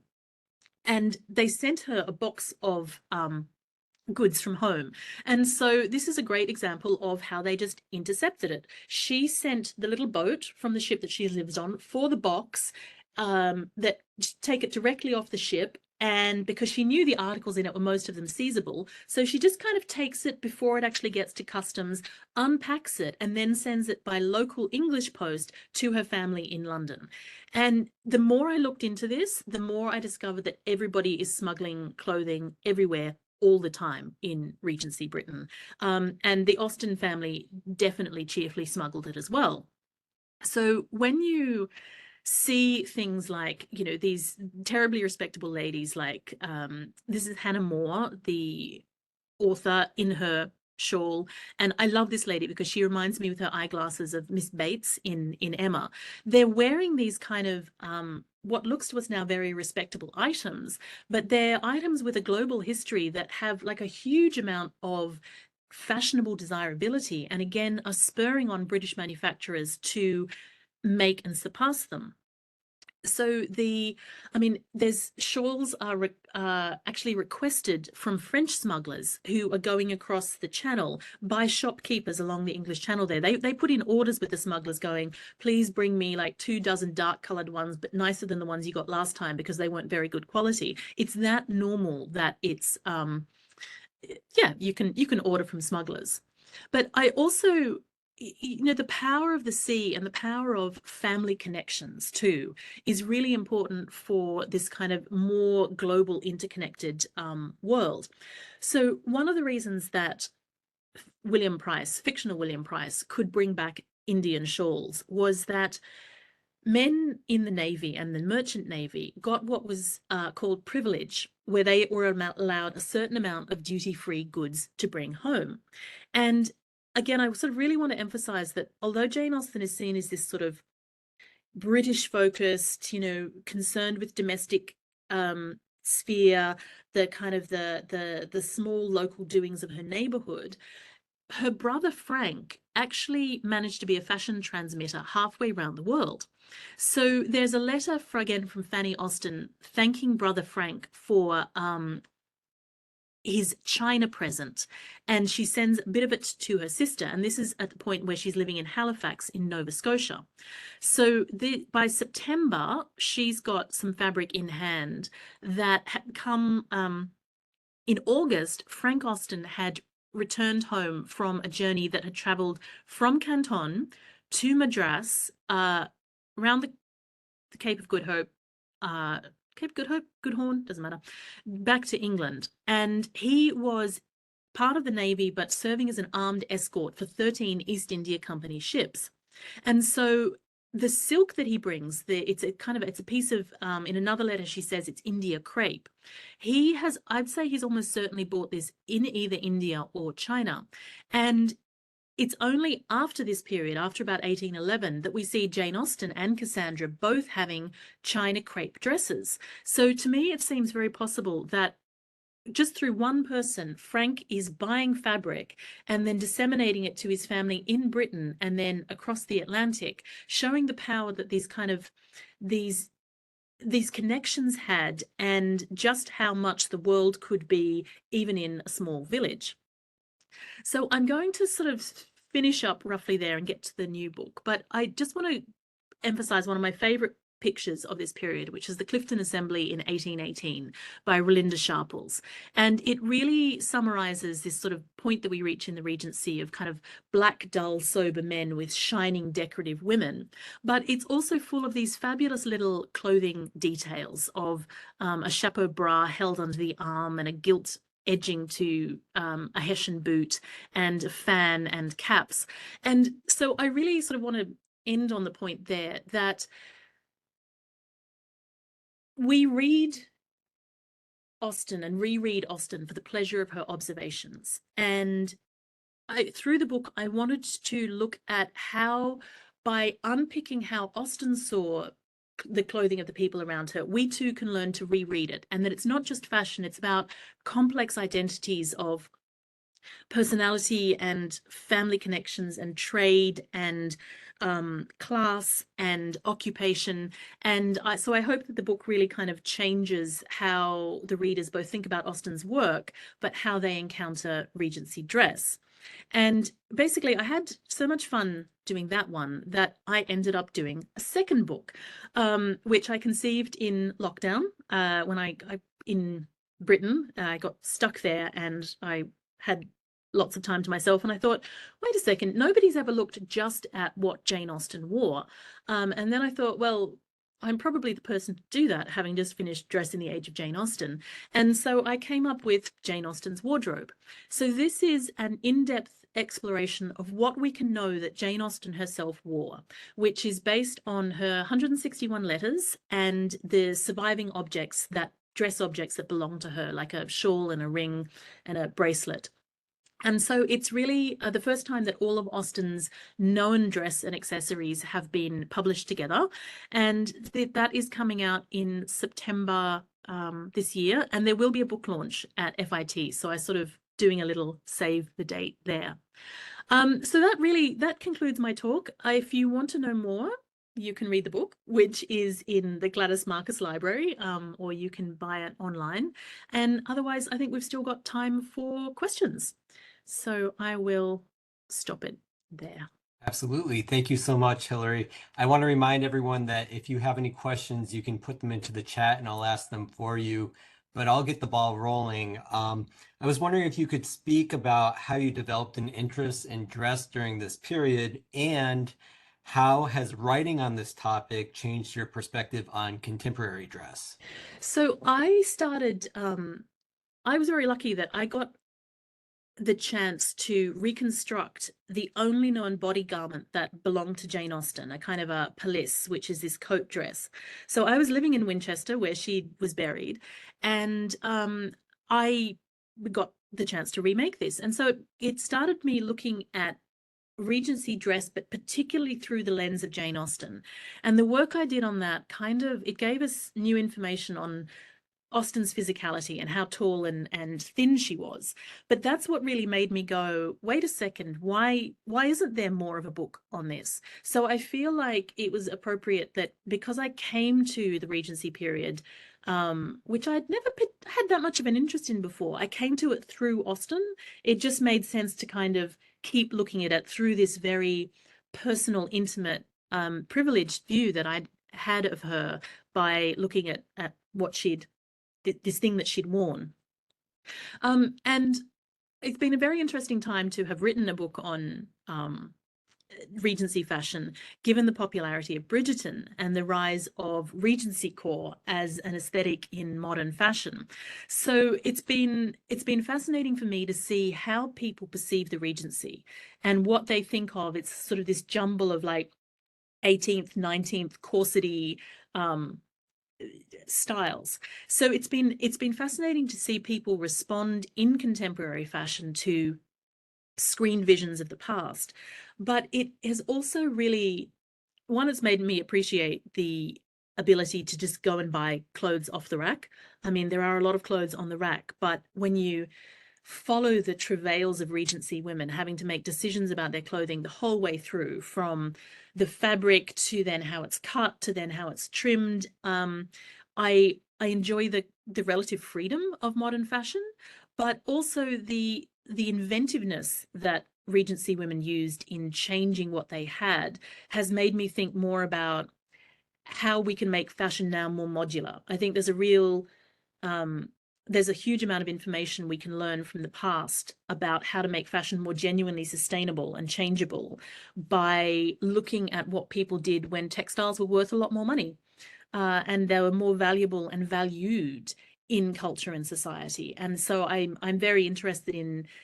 [SPEAKER 2] and they sent her a box of goods from home. And so this is a great example of how they just intercepted it. She sent the little boat from the ship that she lives on for the box, that take it directly off the ship. And because she knew the articles in it were most of them seizable, so she just kind of takes it before it actually gets to customs, unpacks it, and then sends it by local English post to her family in London. And the more I looked into this, the more I discovered that everybody is smuggling clothing everywhere all the time in Regency Britain. And the Austen family definitely cheerfully smuggled it as well. So when you see things like, these terribly respectable ladies, like this is Hannah More, the author, in her shawl. And I love this lady because she reminds me with her eyeglasses of Miss Bates in Emma. They're wearing these kind of what looks to us now very respectable items, but they're items with a global history that have like a huge amount of fashionable desirability, and again are spurring on British manufacturers to make and surpass them. So there's shawls are actually requested from French smugglers who are going across the channel by shopkeepers along the English Channel there. They put in orders with the smugglers going, please bring me like 24 dark colored ones, but nicer than the ones you got last time, because they weren't very good quality. It's that normal that it's, you can order from smugglers. But I also, the power of the sea and the power of family connections too is really important for this kind of more global interconnected world. So one of the reasons that William Price, fictional William Price, could bring back Indian shawls was that men in the Navy and the Merchant Navy got what was called privilege, where they were allowed a certain amount of duty-free goods to bring home. And again, I sort of really want to emphasize that although Jane Austen is seen as this sort of British focused, concerned with domestic sphere, the kind of the small local doings of her neighborhood, her brother Frank actually managed to be a fashion transmitter halfway around the world. So there's a letter again from Fanny Austen thanking brother Frank for his China present, and she sends a bit of it to her sister, and this is at the point where she's living in Halifax in Nova Scotia. So by September, she's got some fabric in hand that had come in August. Frank Austen had returned home from a journey that had traveled from Canton to Madras, around the Cape of Good Hope, Good Horn, doesn't matter, back to England. And he was part of the Navy, but serving as an armed escort for 13 East India Company ships. And so the silk that he brings, it's a piece of, in another letter, she says it's India crepe. I'd say he's almost certainly bought this in either India or China. And it's only after this period, after about 1811, that we see Jane Austen and Cassandra both having China crepe dresses. So to me, it seems very possible that just through one person, Frank is buying fabric and then disseminating it to his family in Britain and then across the Atlantic, showing the power that these connections had, and just how much the world could be even in a small village. So I'm going to sort of finish up roughly there and get to the new book, but I just want to emphasize one of my favorite pictures of this period, which is the Clifton Assembly in 1818 by Relinda Sharples. And it really summarizes this sort of point that we reach in the Regency of kind of black, dull, sober men with shining, decorative women. But it's also full of these fabulous little clothing details of a chapeau bras held under the arm and a gilt edging to a Hessian boot and a fan and caps. And so I really sort of want to end on the point there that we read Austen and reread Austen for the pleasure of her observations. And through the book, I wanted to look at how, by unpicking how Austen saw the clothing of the people around her, we too can learn to reread it. And that it's not just fashion, it's about complex identities of personality and family connections and trade and class and occupation. And so I hope that the book really kind of changes how the readers both think about Austen's work, but how they encounter Regency dress. And basically, I had so much fun doing that one that I ended up doing a second book, which I conceived in lockdown when I in Britain. I got stuck there and I had lots of time to myself, and I thought, wait a second, nobody's ever looked just at what Jane Austen wore. And then I thought, well, I'm probably the person to do that, having just finished dressing the Age of Jane Austen. And so I came up with Jane Austen's wardrobe. So this is an in-depth exploration of what we can know that Jane Austen herself wore, which is based on her 161 letters and the surviving objects, that dress objects that belong to her, like a shawl and a ring and a bracelet. And so it's really the first time that all of Austen's known dress and accessories have been published together. And that is coming out in September this year. And there will be a book launch at FIT. So I sort of doing a little save the date there. So that concludes my talk. If you want to know more, you can read the book, which is in the Gladys Marcus Library, or you can buy it online. And otherwise, I think we've still got time for questions. So I will stop it there.
[SPEAKER 1] Absolutely. Thank you so much, Hilary. I want to remind everyone that if you have any questions, you can put them into the chat and I'll ask them for you, but I'll get the ball rolling. I was wondering if you could speak about how you developed an interest in dress during this period, and how has writing on this topic changed your perspective on contemporary dress?
[SPEAKER 2] So I started, I was very lucky that I got the chance to reconstruct the only known body garment that belonged to Jane Austen, a kind of a pelisse, which is this coat dress. So I was living in Winchester where she was buried, and I got the chance to remake this. And so it started me looking at Regency dress, but particularly through the lens of Jane Austen. And the work I did on that it gave us new information on Austen's physicality and how tall and thin she was. But that's what really made me go, wait a second, why isn't there more of a book on this? So I feel like it was appropriate that because I came to the Regency period, which I'd never had that much of an interest in before, I came to it through Austen. It just made sense to kind of keep looking at it through this very personal, intimate, privileged view that I'd had of her by looking at what this thing that she'd worn. And it's been a very interesting time to have written a book on Regency fashion, given the popularity of Bridgerton and the rise of Regency core as an aesthetic in modern fashion. So it's been fascinating for me to see how people perceive the Regency and what they think of. It's sort of this jumble of like 18th, 19th corsety styles. So it's been fascinating to see people respond in contemporary fashion to screen visions of the past. But it has also really, one, it's made me appreciate the ability to just go and buy clothes off the rack. I mean, there are a lot of clothes on the rack, but when you follow the travails of Regency women having to make decisions about their clothing the whole way through, from the fabric to then how it's cut to then how it's trimmed, I enjoy the relative freedom of modern fashion, but also the inventiveness that Regency women used in changing what they had has made me think more about how we can make fashion now more modular. I think there's a real there's a huge amount of information we can learn from the past about how to make fashion more genuinely sustainable and changeable by looking at what people did when textiles were worth a lot more money, and they were more valuable and valued in culture and society. And so I'm very interested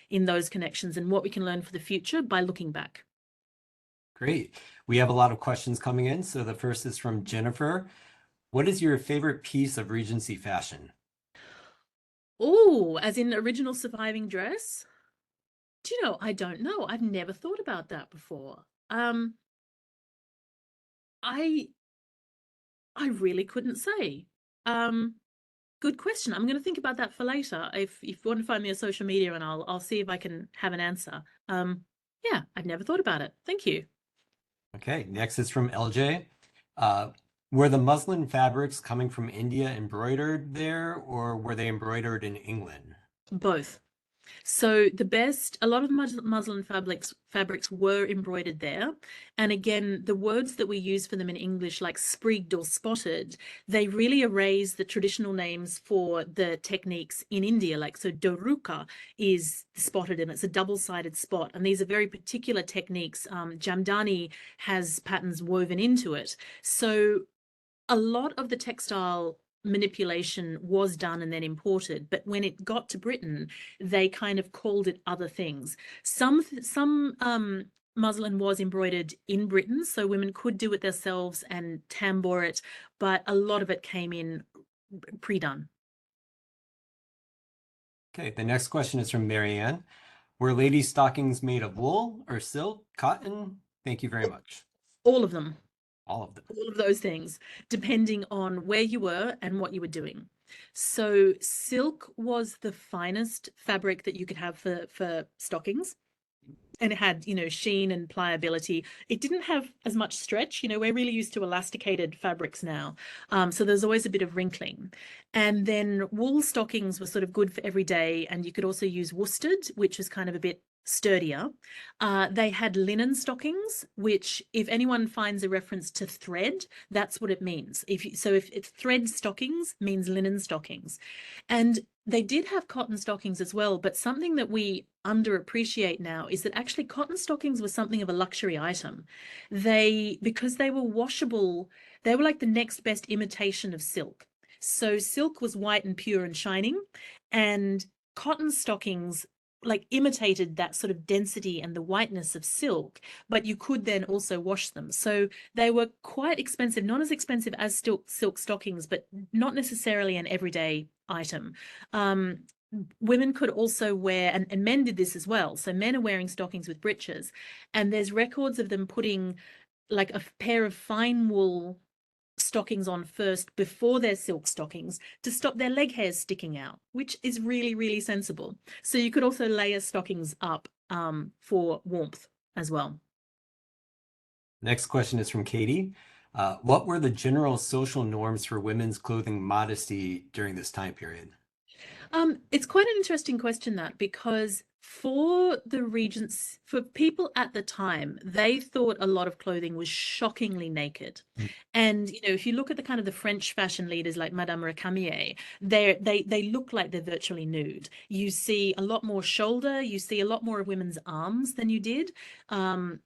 [SPEAKER 2] in those connections and what we can learn for the future by looking back.
[SPEAKER 1] Great. We have a lot of questions coming in. So the first is from Jennifer. What is your favorite piece of Regency fashion?
[SPEAKER 2] Oh, as in original surviving dress? Do you know, I don't know. I've never thought about that before. I really couldn't say. Good question. I'm going to think about that for later. If you want to find me on social media, and I'll see if I can have an answer. Yeah, I've never thought about it. Thank you.
[SPEAKER 1] Okay, next is from LJ. Were the muslin fabrics coming from India embroidered there, or were they embroidered in England?
[SPEAKER 2] Both. So a lot of muslin fabrics were embroidered there. And again, the words that we use for them in English, like sprigged or spotted, they really erase the traditional names for the techniques in India. Like, so doruka is spotted, and it's a double-sided spot. And these are very particular techniques. Jamdani has patterns woven into it. So a lot of the textile manipulation was done and then imported, but when it got to Britain, they kind of called it other things. Some muslin was embroidered in Britain, so women could do it themselves and tambour it, but a lot of it came in pre-done.
[SPEAKER 1] Okay, the next question is from Marianne. Were ladies' stockings made of wool or silk, cotton? Thank you very much.
[SPEAKER 2] All of them.
[SPEAKER 1] All of them.
[SPEAKER 2] All of those things, depending on where you were and what you were doing. So silk was the finest fabric that you could have for stockings. And it had, sheen and pliability. It didn't have as much stretch. We're really used to elasticated fabrics now. So there's always a bit of wrinkling. And then wool stockings were sort of good for every day. And you could also use worsted, which is kind of a bit sturdier. They had linen stockings, which, if anyone finds a reference to thread, that's what it means. If it's thread stockings, means linen stockings. And they did have cotton stockings as well, but something that we underappreciate now is that actually cotton stockings were something of a luxury item. Because they were washable, they were like the next best imitation of silk. So silk was white and pure and shining, and cotton stockings like imitated that sort of density and the whiteness of silk, but you could then also wash them. So they were quite expensive, not as expensive as silk stockings, but not necessarily an everyday item. Women could also wear, and men did this as well. So men are wearing stockings with breeches, and there's records of them putting like a pair of fine wool stockings on first before their silk stockings to stop their leg hairs sticking out, which is really, really sensible. So you could also layer stockings up for warmth as well.
[SPEAKER 1] Next question is from Katie. What were the general social norms for women's clothing modesty during this time period?
[SPEAKER 2] It's quite an interesting question, that, because for the regents, for people at the time, they thought a lot of clothing was shockingly naked.
[SPEAKER 1] Mm.
[SPEAKER 2] And if you look at the kind of the French fashion leaders like Madame Recamier, they look like they're virtually nude. You see a lot more shoulder, you see a lot more of women's arms than you did.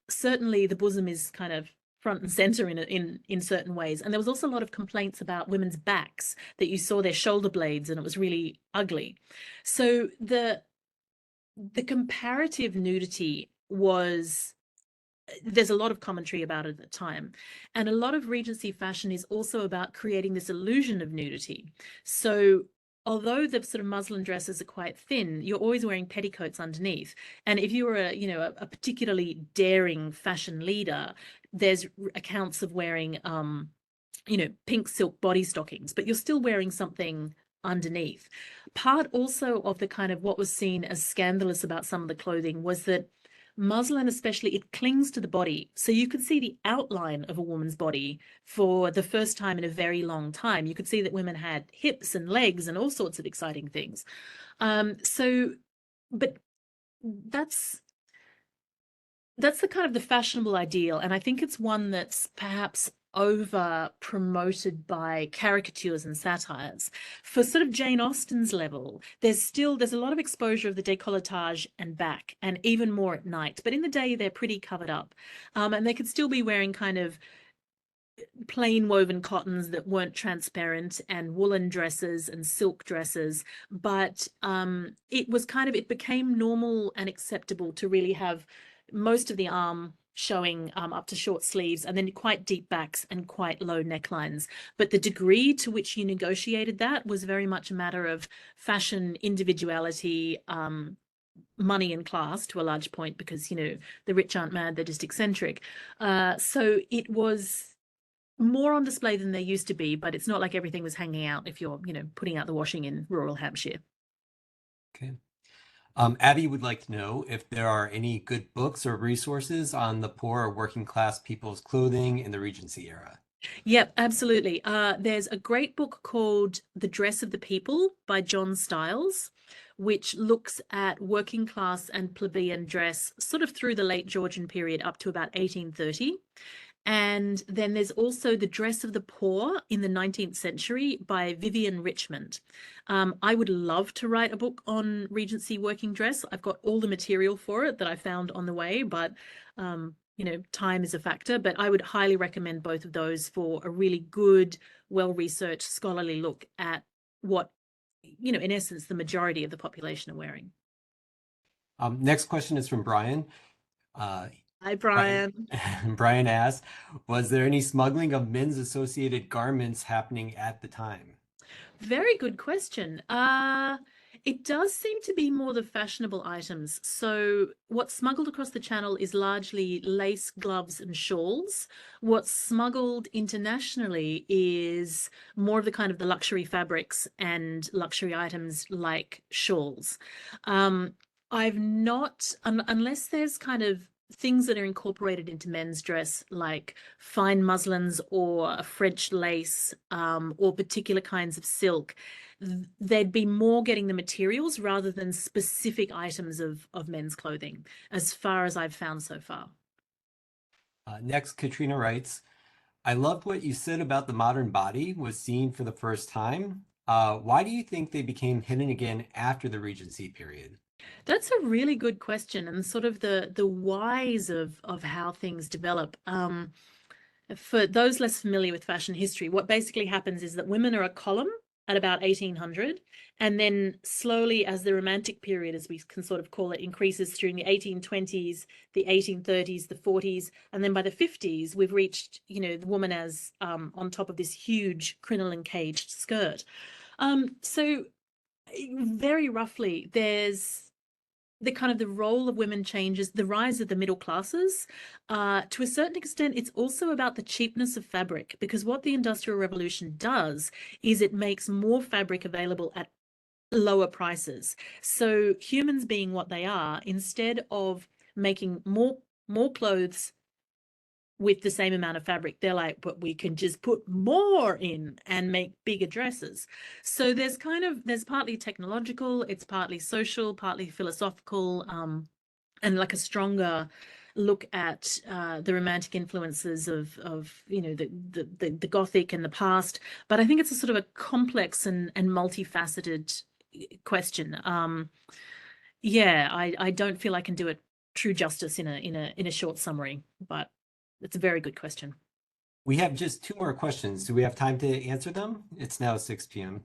[SPEAKER 2] Certainly the bosom is kind of front and center in certain ways. And there was also a lot of complaints about women's backs, that you saw their shoulder blades and it was really ugly. So the comparative nudity was, there's a lot of commentary about it at the time. And a lot of Regency fashion is also about creating this illusion of nudity. So although the sort of muslin dresses are quite thin, you're always wearing petticoats underneath. And if you were a particularly daring fashion leader, there's accounts of wearing pink silk body stockings, but you're still wearing something underneath. Part also of the kind of what was seen as scandalous about some of the clothing was that muslin, especially, it clings to the body. So you could see the outline of a woman's body for the first time in a very long time. You could see that women had hips and legs and all sorts of exciting things. But that's the kind of the fashionable ideal. And I think it's one that's perhaps over promoted by caricatures and satires. For sort of Jane Austen's level, there's a lot of exposure of the décolletage and back, and even more at night. But in the day, they're pretty covered up. And they could still be wearing kind of plain woven cottons that weren't transparent, and woolen dresses and silk dresses. But it became normal and acceptable to really have most of the arm showing up to short sleeves, and then quite deep backs and quite low necklines. But the degree to which you negotiated that was very much a matter of fashion, individuality, money and class to a large point, because the rich aren't mad, they're just eccentric. So it was more on display than there used to be, but it's not like everything was hanging out if you're putting out the washing in rural Hampshire.
[SPEAKER 1] Okay. Abby would like to know if there are any good books or resources on the poor or working class people's clothing in the Regency era.
[SPEAKER 2] Yep, absolutely. There's a great book called The Dress of the People by John Styles, which looks at working class and plebeian dress sort of through the late Georgian period up to about 1830. And then there's also The Dress of the Poor in the 19th Century by Vivian Richmond. I would love to write a book on Regency working dress. I've got all the material for it that I found on the way, but time is a factor. But I would highly recommend both of those for a really good, well-researched, scholarly look at what, in essence, the majority of the population are wearing.
[SPEAKER 1] Next question is from Brian.
[SPEAKER 2] Hi, Brian.
[SPEAKER 1] Brian asked, was there any smuggling of men's associated garments happening at the time?
[SPEAKER 2] Very good question. It does seem to be more the fashionable items. So what's smuggled across the channel is largely lace, gloves, and shawls. What's smuggled internationally is more of the kind of the luxury fabrics and luxury items like shawls. I've not, unless there's kind of things that are incorporated into men's dress, like fine muslins or a French lace, or particular kinds of silk, they'd be more getting the materials rather than specific items of men's clothing, as far as I've found so far.
[SPEAKER 1] Next, Katrina writes, I loved what you said about the modern body was seen for the first time. Why do you think they became hidden again after the Regency period?
[SPEAKER 2] That's a really good question, and sort of the whys of how things develop. For those less familiar with fashion history, what basically happens is that women are a column at about 1800, and then slowly, as the Romantic period, as we can sort of call it, increases during the 1820s, the 1830s, the 40s, and then by the 50s, we've reached, the woman as on top of this huge crinoline caged skirt. So very roughly, there's the kind of the role of women changes, the rise of the middle classes. To a certain extent, it's also about the cheapness of fabric, because what the Industrial Revolution does is it makes more fabric available at lower prices. So humans being what they are, instead of making more clothes with the same amount of fabric, they're like, but we can just put more in and make bigger dresses. So there's partly technological, it's partly social, partly philosophical, and like a stronger look at the romantic influences of the Gothic and the past. But I think it's a sort of a complex and multifaceted question. Yeah, I don't feel I can do it true justice in a short summary, but it's a very good question.
[SPEAKER 1] We have just two more questions. Do we have time to answer them? It's now 6 p.m.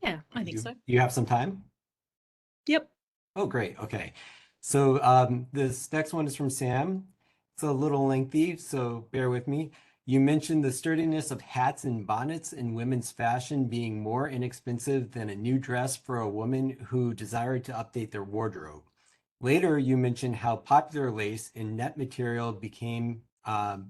[SPEAKER 2] Yeah, I think
[SPEAKER 1] You
[SPEAKER 2] so.
[SPEAKER 1] you have some time?
[SPEAKER 2] Yep.
[SPEAKER 1] Oh, great. Okay. So this next one is from Sam. It's a little lengthy, so bear with me. You mentioned the sturdiness of hats and bonnets in women's fashion being more inexpensive than a new dress for a woman who desired to update their wardrobe. Later, you mentioned how popular lace and net material became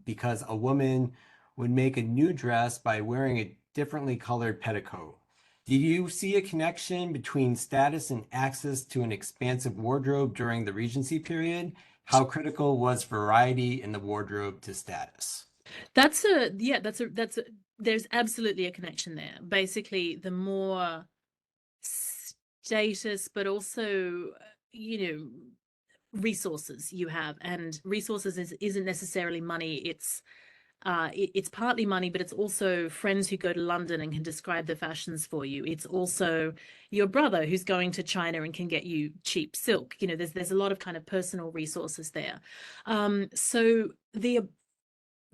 [SPEAKER 1] because a woman would make a new dress by wearing a differently colored petticoat. Do you see a connection between status and access to an expansive wardrobe during the Regency period? How critical was variety in the wardrobe to status?
[SPEAKER 2] There's absolutely a connection there. Basically, the more status, but also, you know, resources you have, and resources isn't necessarily money. It's partly money, but it's also friends who go to London and can describe the fashions for you. It's also your brother who's going to China and can get you cheap silk. There's a lot of kind of personal resources there. So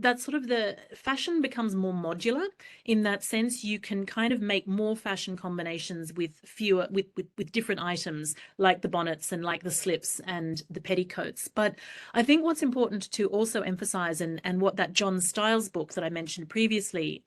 [SPEAKER 2] that sort of the fashion becomes more modular. In that sense, you can kind of make more fashion combinations with fewer with different items, like the bonnets and like the slips and the petticoats. But I think what's important to also emphasize, and what that John Styles book that I mentioned previously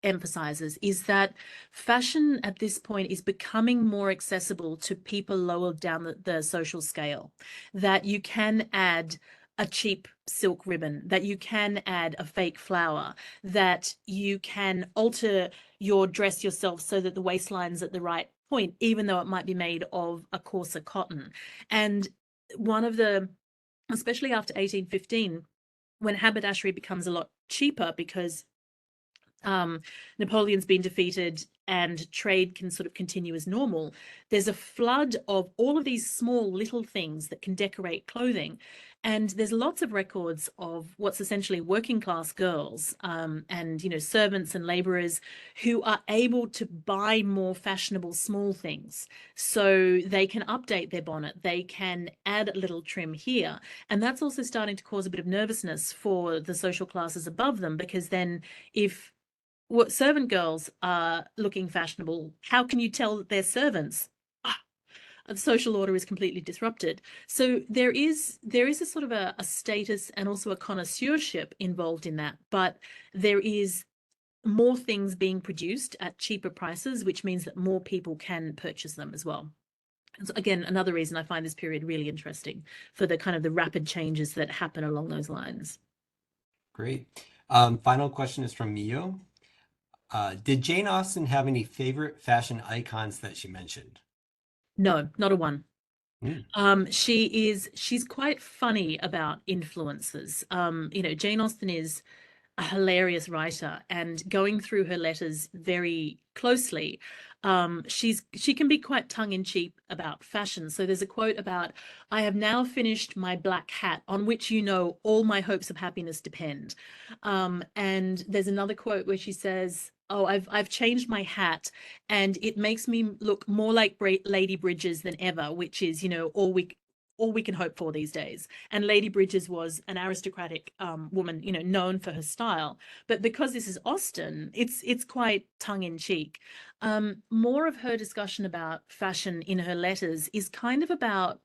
[SPEAKER 2] emphasizes, is that fashion at this point is becoming more accessible to people lower down the social scale, that you can add a cheap silk ribbon, that you can add a fake flower, that you can alter your dress yourself so that the waistline's at the right point, even though it might be made of a coarser cotton. And especially after 1815, when haberdashery becomes a lot cheaper because Napoleon's been defeated and trade can sort of continue as normal, there's a flood of all of these small little things that can decorate clothing. And there's lots of records of what's essentially working class girls, and servants and laborers who are able to buy more fashionable small things. So they can update their bonnet, they can add a little trim here. And that's also starting to cause a bit of nervousness for the social classes above them, because then if what servant girls are looking fashionable, how can you tell that they're servants? The social order is completely disrupted. So there is a sort of a status and also a connoisseurship involved in that, but there is more things being produced at cheaper prices, which means that more people can purchase them as well. And so again, another reason I find this period really interesting, for the kind of the rapid changes that happen along those lines.
[SPEAKER 1] Great. Final question is from Mio. Did Jane Austen have any favorite fashion icons that she mentioned?
[SPEAKER 2] No, not a one.
[SPEAKER 1] Hmm.
[SPEAKER 2] She's quite funny about influences. Jane Austen is a hilarious writer, and going through her letters very closely, she can be quite tongue-in-cheek about fashion. So there's a quote about, "I have now finished my black hat, on which all my hopes of happiness depend." And there's another quote where she says, "Oh, I've changed my hat, and it makes me look more like Lady Bridges than ever," which is, all we can hope for these days. And Lady Bridges was an aristocratic woman, known for her style. But because this is Austen, it's quite tongue in cheek. More of her discussion about fashion in her letters is kind of about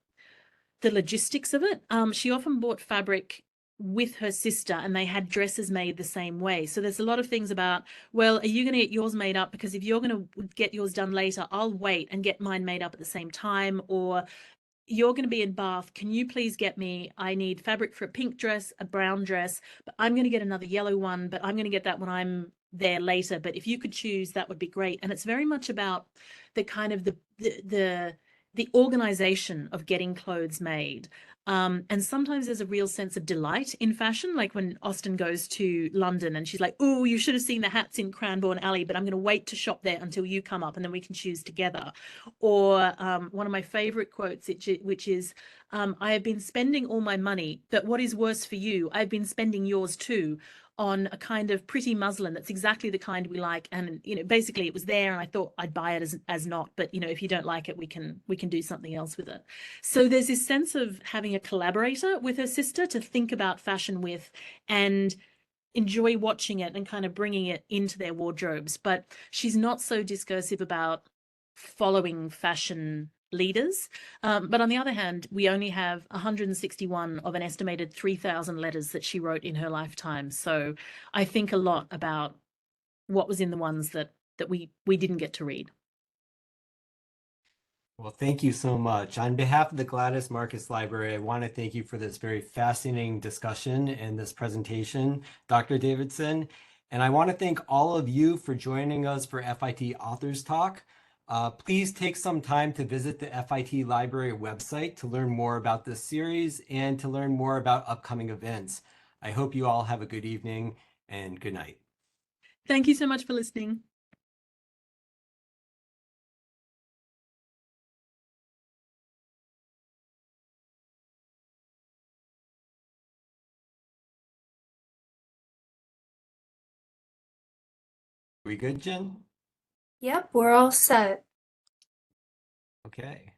[SPEAKER 2] the logistics of it. She often bought fabric with her sister, and they had dresses made the same way. So there's a lot of things about, well, are you going to get yours made up? Because if you're going to get yours done later, I'll wait and get mine made up at the same time. Or you're going to be in Bath. Can you please get me, I need fabric for a pink dress, a brown dress, but I'm going to get another yellow one, but I'm going to get that when I'm there later. But if you could choose, that would be great. And it's very much about the kind of the organization of getting clothes made. And sometimes there's a real sense of delight in fashion, like when Austen goes to London and she's like, oh, you should have seen the hats in Cranbourne Alley, but I'm going to wait to shop there until you come up and then we can choose together. Or one of my favorite quotes, which is, I have been spending all my money, but what is worse for you, I've been spending yours too, on a kind of pretty muslin that's exactly the kind we like. And, you know, basically it was there and I thought I'd buy it as not, but, you know, if you don't like it, we can do something else with it. So there's this sense of having a collaborator with her sister to think about fashion with and enjoy watching it and kind of bringing it into their wardrobes. But she's not so discursive about following fashion leaders. But on the other hand, we only have 161 of an estimated 3,000 letters that she wrote in her lifetime. So I think a lot about what was in the ones that we didn't get to read.
[SPEAKER 1] Well, thank you so much. On behalf of the Gladys Marcus Library, I want to thank you for this very fascinating discussion and this presentation, Dr. Davidson. And I want to thank all of you for joining us for FIT Authors Talk. Please take some time to visit the FIT Library website to learn more about this series and to learn more about upcoming events. I hope you all have a good evening and good night.
[SPEAKER 2] Thank you so much for listening.
[SPEAKER 1] We good, Jen?
[SPEAKER 3] Yep, we're all set.
[SPEAKER 1] Okay.